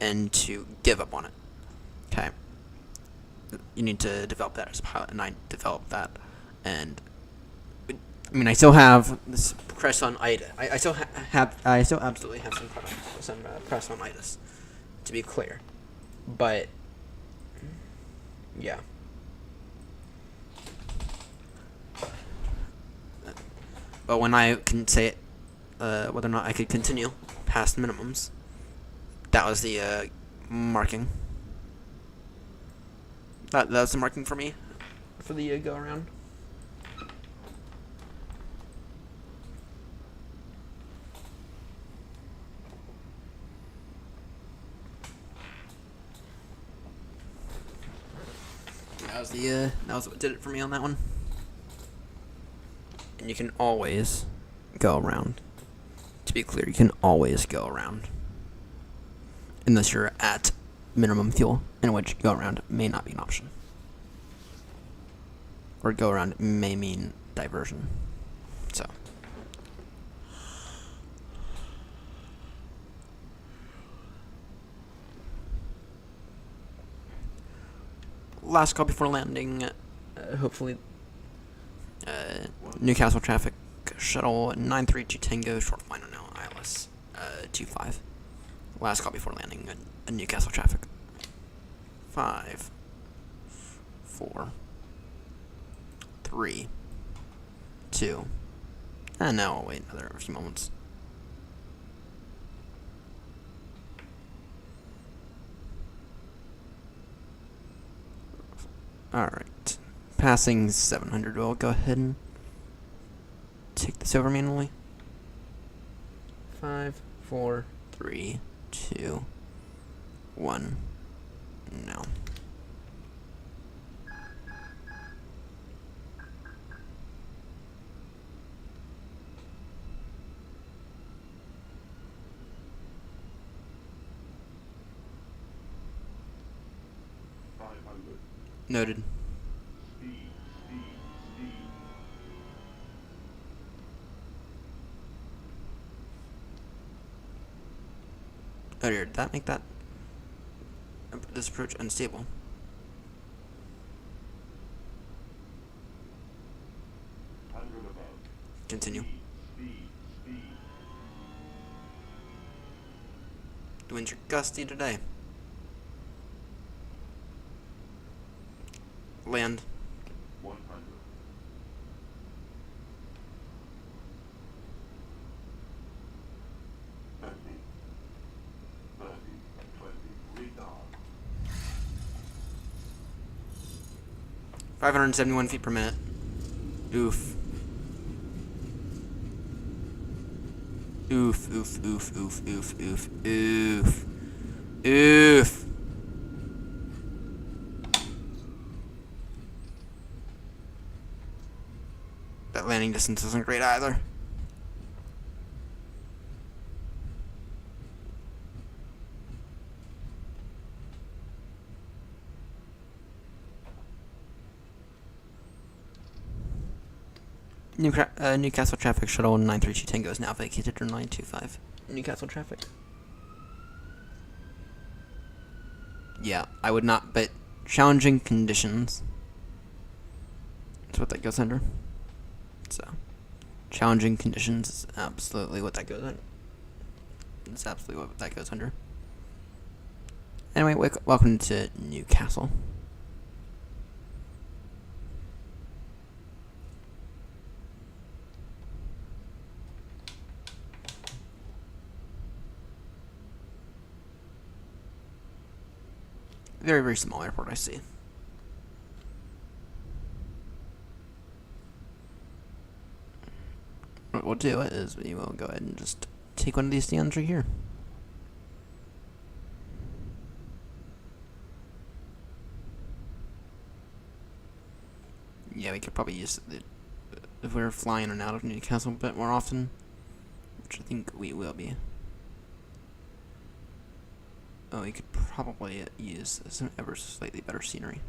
and to give up on it. Okay, you need to develop that as a pilot, and I developed that, and I mean I still have this press on itis. I still absolutely have some press on itis. To be clear, but yeah, but when I can say it, whether or not I could continue past minimums, that was the marking. That was the marking for me for the go around. That was what did it for me on that one. And you can always go around. To be clear, you can always go around. Unless you're at minimum fuel, in which go around may not be an option. Or go around may mean diversion. So. Last call before landing, hopefully, Newcastle traffic shuttle 932 Tango short final now, ILS 25. Last call before landing, Newcastle traffic. 5, 4, 3, 2, and now I'll wait another few moments. Alright, passing 700, we'll go ahead and take this over manually. 5, 4, 3, 2, 1. No. Noted. Oh dear, did that make this approach unstable? Continue. The winds are gusty today. Land. 100. 50. 30. 20. Retard. 571 feet per minute. Oof. Oof, oof, oof, oof, oof, oof, oof. Oof. That landing distance isn't great either. Newcastle traffic shuttle 932 Tango is now vacated or 925. Newcastle traffic. Yeah, I would not, but challenging conditions. That's what that goes under. So, challenging conditions is absolutely what that goes under. It's absolutely what that goes under. Anyway, welcome to Newcastle. Very, very small airport, I see. What we'll do is we will go ahead and just take one of these stands right here. Yeah, we could probably use it if we were flying in and out of Newcastle a bit more often, which I think we will be. Oh, we could probably use some ever slightly better scenery.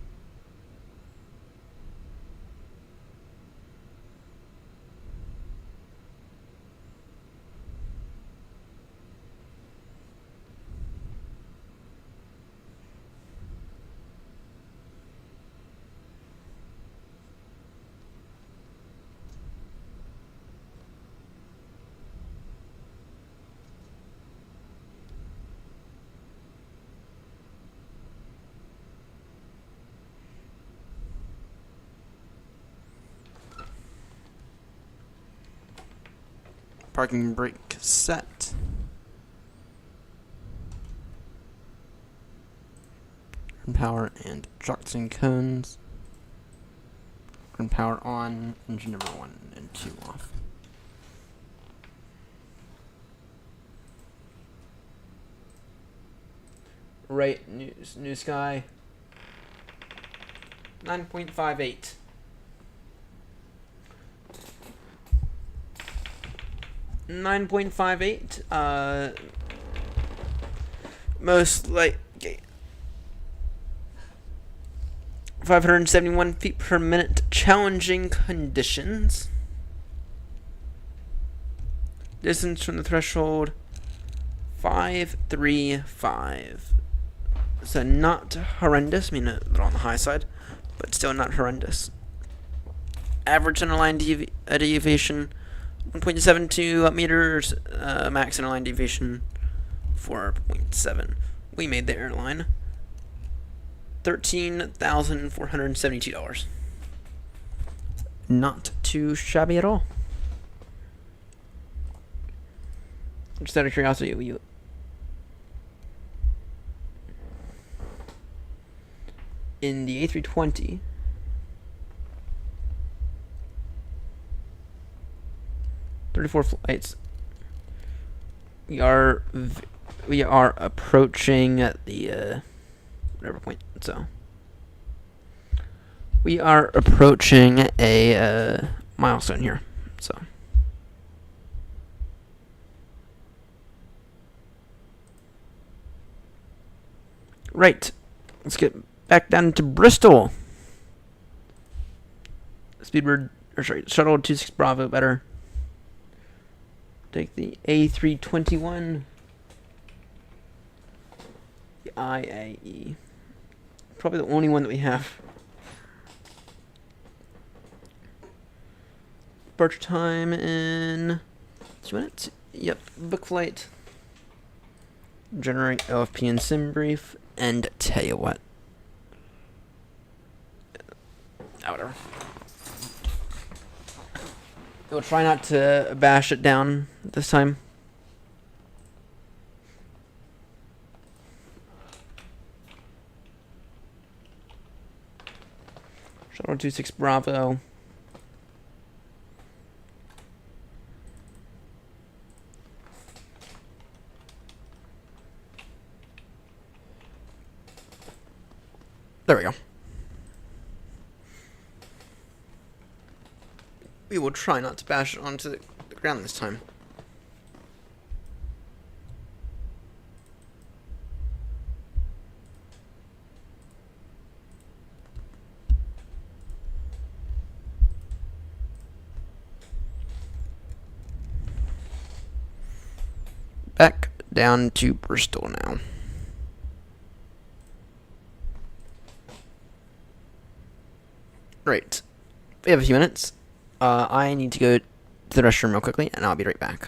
Parking brake set. Ground power and shocks and cones. Ground power on. Engine number 1 and 2 off. Right, Newsky. 9.58. Most like 571 feet per minute. Challenging conditions. Distance from the threshold 535. So not horrendous. I mean, a little on the high side, but still not horrendous. Average centerline deviation 1.72 meters, max interline deviation 4.7. We made the airline $13,472. Not too shabby at all. Just out of curiosity, in the A320, 34 flights. We are approaching the whatever point. So we are approaching a milestone here. So right, let's get back down to Bristol. Speedbird, or sorry, shuttle 26 Bravo better. Take the A321. The IAE. Probably the only one that we have. Departure time in 2 minutes. Yep, book flight. Generate OFP and sim brief. And tell you what. Whatever. We'll try not to bash it down this time. Shuttle 26 Bravo. There we go. We will try not to bash it onto the ground this time. Back down to Bristol now. Right. We have a few minutes. I need to go to the restroom real quickly, and I'll be right back.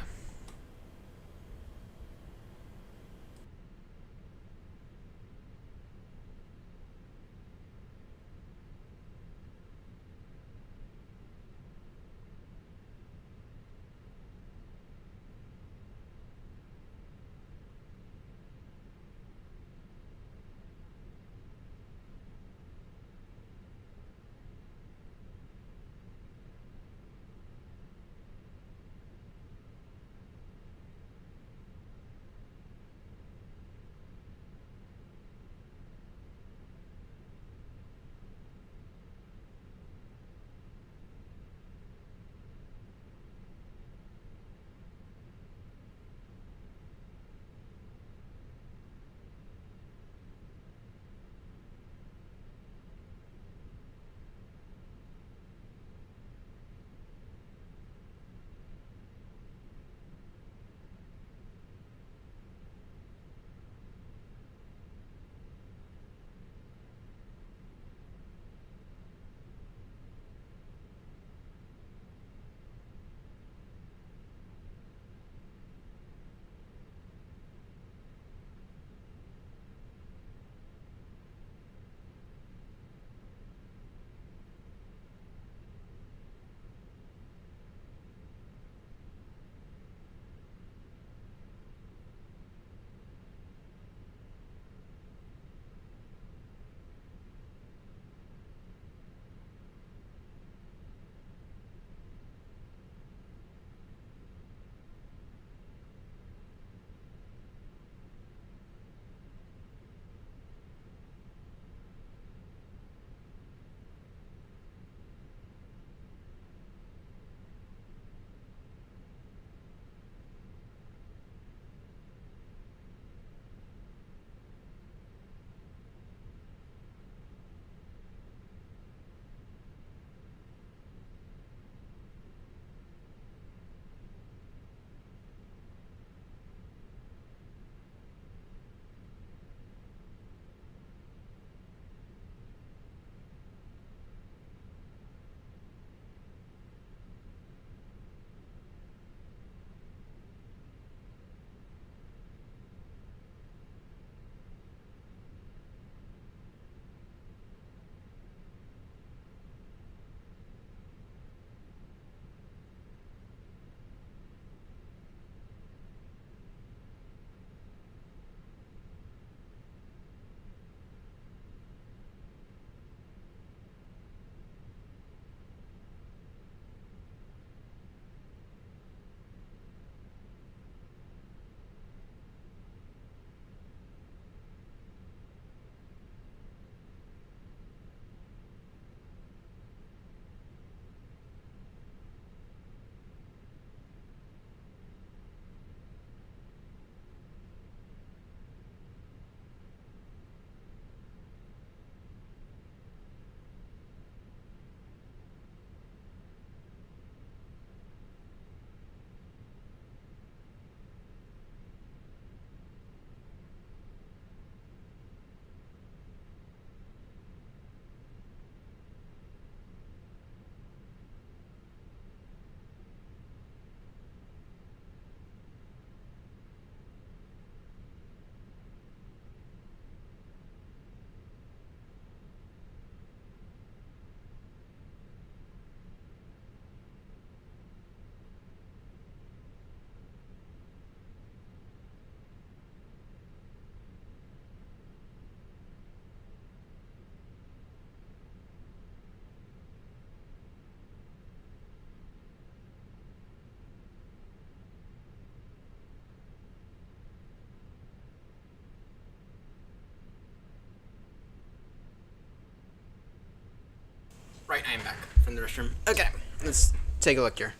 am back from the restroom. Okay, let's take a look here.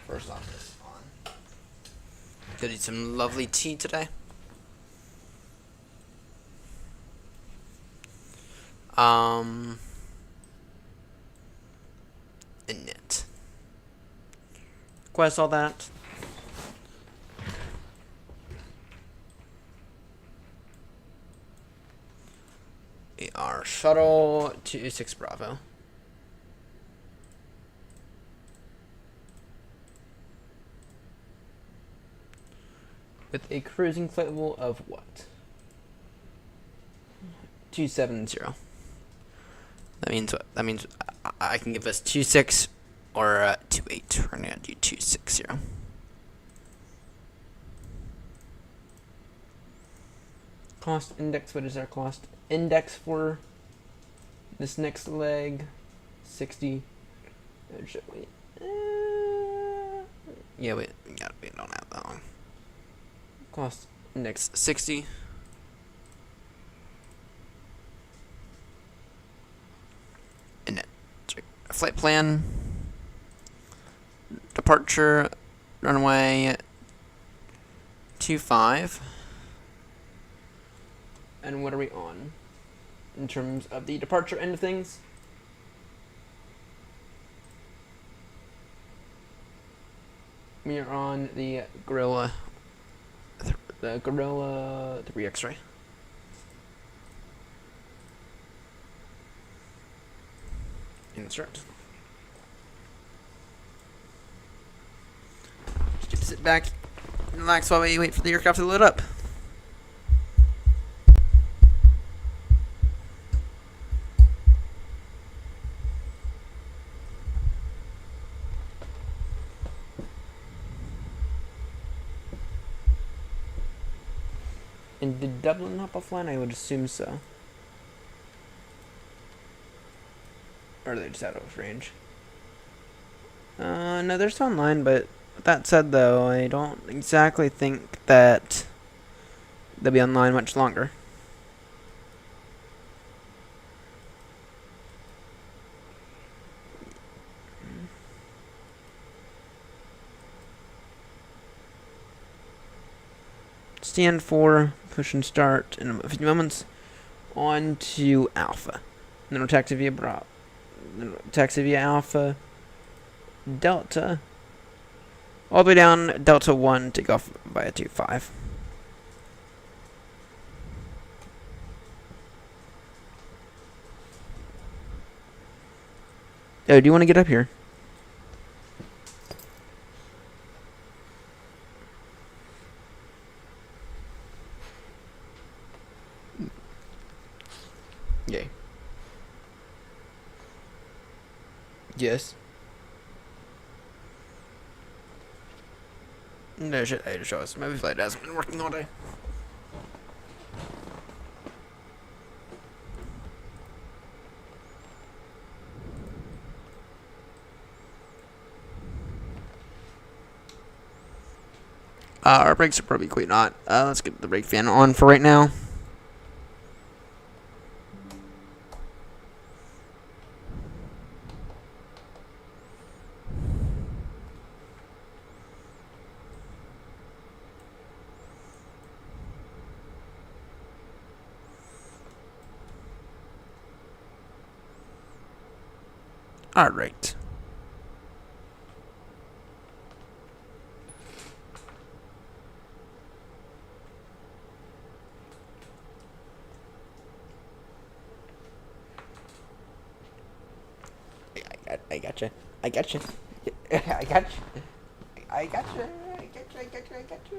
First off, this on. Gonna eat some lovely tea today. Init. Request all that. We are shuttle 26 Bravo. With a cruising flight level of what? 270. That means what? That means I can give us 26 or 28. We're gonna do 260. Cost index. What is our cost index for this next leg? 60. Should we? Yeah, wait. We don't have that long. Cost index 60. And flight plan. Departure runway 25. And what are we on in terms of the departure end of things? We are on the Gorilla 3 X-ray. Insert. Just get to sit back and relax while we wait for the aircraft to load up. And did Dublin hop offline? I would assume so. Or are they just out of range? No, they're still online, but with that said, though, I don't exactly think that they'll be online much longer. Stand for push and start in a few moments. On to Alpha. Then we'll taxi via Bravo. Then we'll taxi via Alpha. Delta. All the way down Delta 1, take off via 25. Oh, do you want to get up here? Yay. Yes. No shit, I had to show us. My flight hasn't been working all day. Our brakes are probably quite not. Let's get the brake fan on for right now. All right. I gotcha. I gotcha. I gotcha. I gotcha. I gotcha. I gotcha. I gotcha. I gotcha.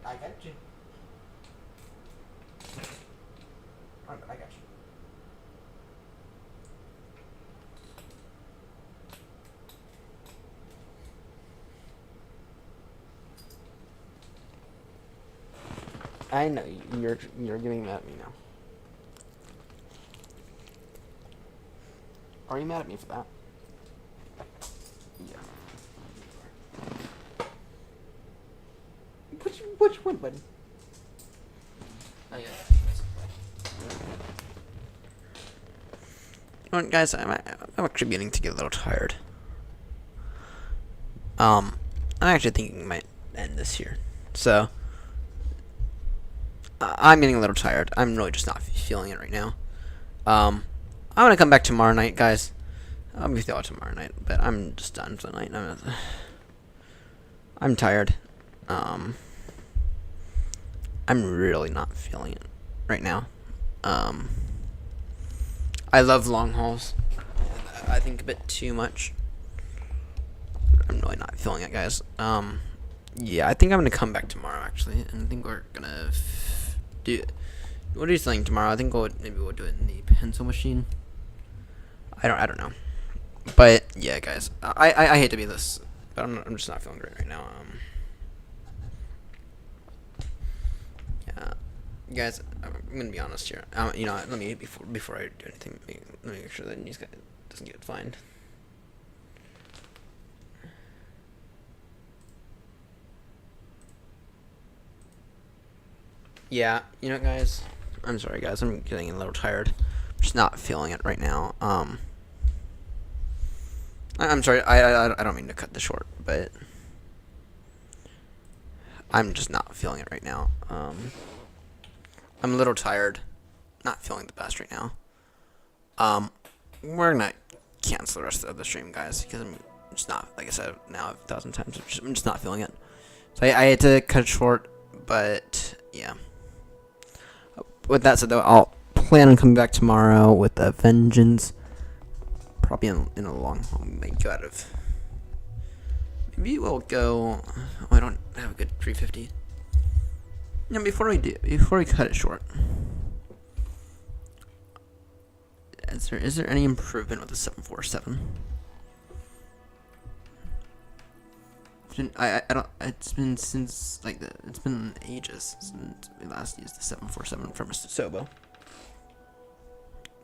I gotcha. Alright, I gotcha. I know you're giving that at me now. Are you mad at me for that? Yeah. Which one, buddy? Oh yeah. know what, guys? I'm actually beginning to get a little tired. I'm actually thinking I might end this here. So, I'm getting a little tired. I'm really just not feeling it right now. I'm gonna come back tomorrow night, guys. I'll be with tomorrow night, but I'm just done for the night. I'm tired. I'm really not feeling it right now. I love long hauls. I think a bit too much. I'm really not feeling it, guys. Yeah, I think I'm gonna come back tomorrow, actually, and I think we're gonna do. What are you saying tomorrow? I think maybe we'll do it in the pencil machine. I don't know, but yeah, guys, I hate to be this, but I'm just not feeling great right now. Yeah, guys, I'm gonna be honest here. You know, let me before I do anything, let me make sure that Newsky doesn't get fined. Yeah, you know, guys, I'm sorry, guys. I'm getting a little tired. I'm just not feeling it right now. I'm sorry. I don't mean to cut this short, but I'm just not feeling it right now. I'm a little tired. Not feeling the best right now. We're gonna cancel the rest of the stream, guys, because I'm just not, like I said now 1,000 times. I'm just not feeling it. So I had to cut it short, but yeah. With that said, though, I'll plan on coming back tomorrow with a vengeance. Probably in a long haul. Maybe go out of. Maybe we'll go. Oh, I don't have a good 350. No, before we cut it short. Is there any improvement with the 747? I don't. It's been since it's been ages since we last used the 747 from a Sobo.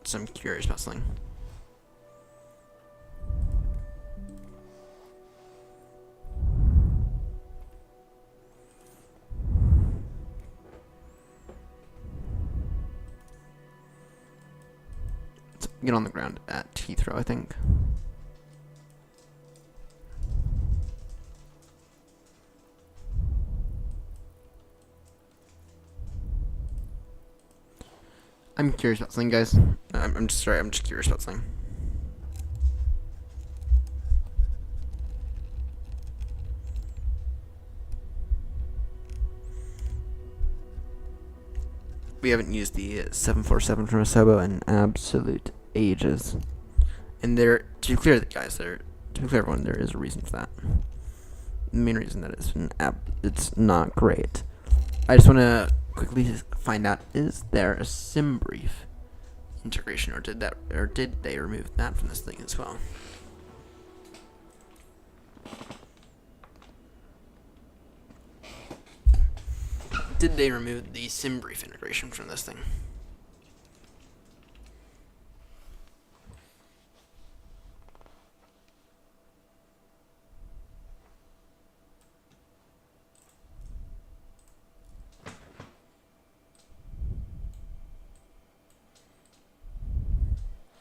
So I'm curious about something. Let's get on the ground at Heathrow, I think. I'm curious about something, guys. I'm just sorry. I'm just curious about something. We haven't used the 747 from Asobo in absolute ages, and to be clear, guys, to be clear, everyone, there is a reason for that. The main reason that it's not great. I just want to quickly find out: is there a sim brief integration, or did they remove that from this thing as well? Did they remove the sim brief integration from this thing?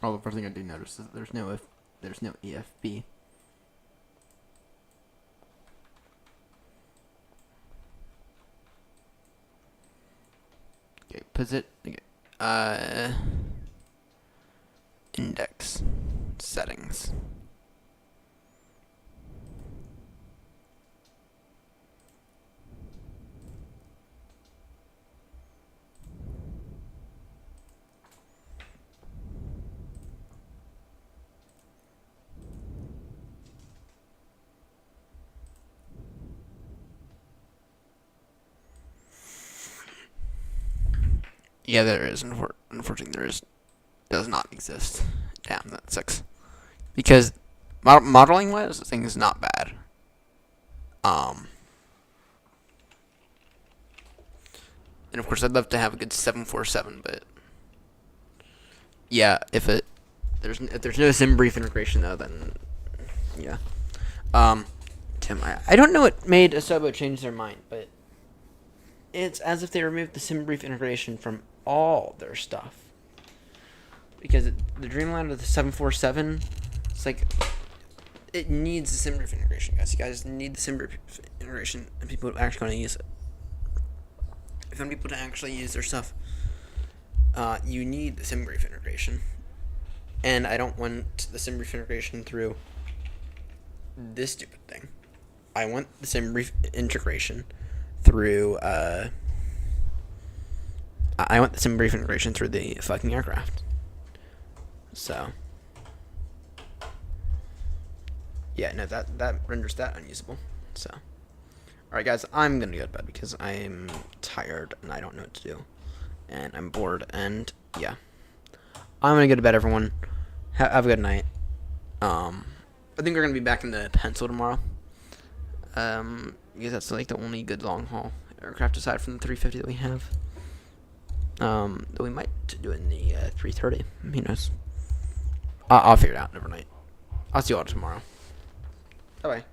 Oh, the first thing I do notice is there's no EFB. Okay, index settings. Yeah, there is. Unfortunately, does not exist. Damn, that sucks. Because modeling wise, this thing is not bad. And of course, I'd love to have a good 747, but yeah, if there's no sim brief integration though, then yeah. Tim, I don't know what made Asobo change their mind, but it's as if they removed the sim brief integration from all their stuff. because the Dreamliner, the 747, it's like it needs the sim roof integration, guys. You guys need the sim roof integration, and people are actually going to use it. If you want people to actually use their stuff, you need the sim roof integration, and I don't want the sim roof integration through this stupid thing. I want the sim roof integration through I want the sim brief integration through the fucking aircraft. So yeah, no, that renders that unusable. So alright guys, I'm gonna go to bed because I'm tired and I don't know what to do. And I'm bored, and yeah. I'm gonna go to bed, everyone. Have a good night. I think we're gonna be back in the pencil tomorrow. Because that's like the only good long haul aircraft aside from the 350 that we have. That we might do in the 330. Who knows? I'll figure it out overnight. I'll see you all tomorrow. Bye bye.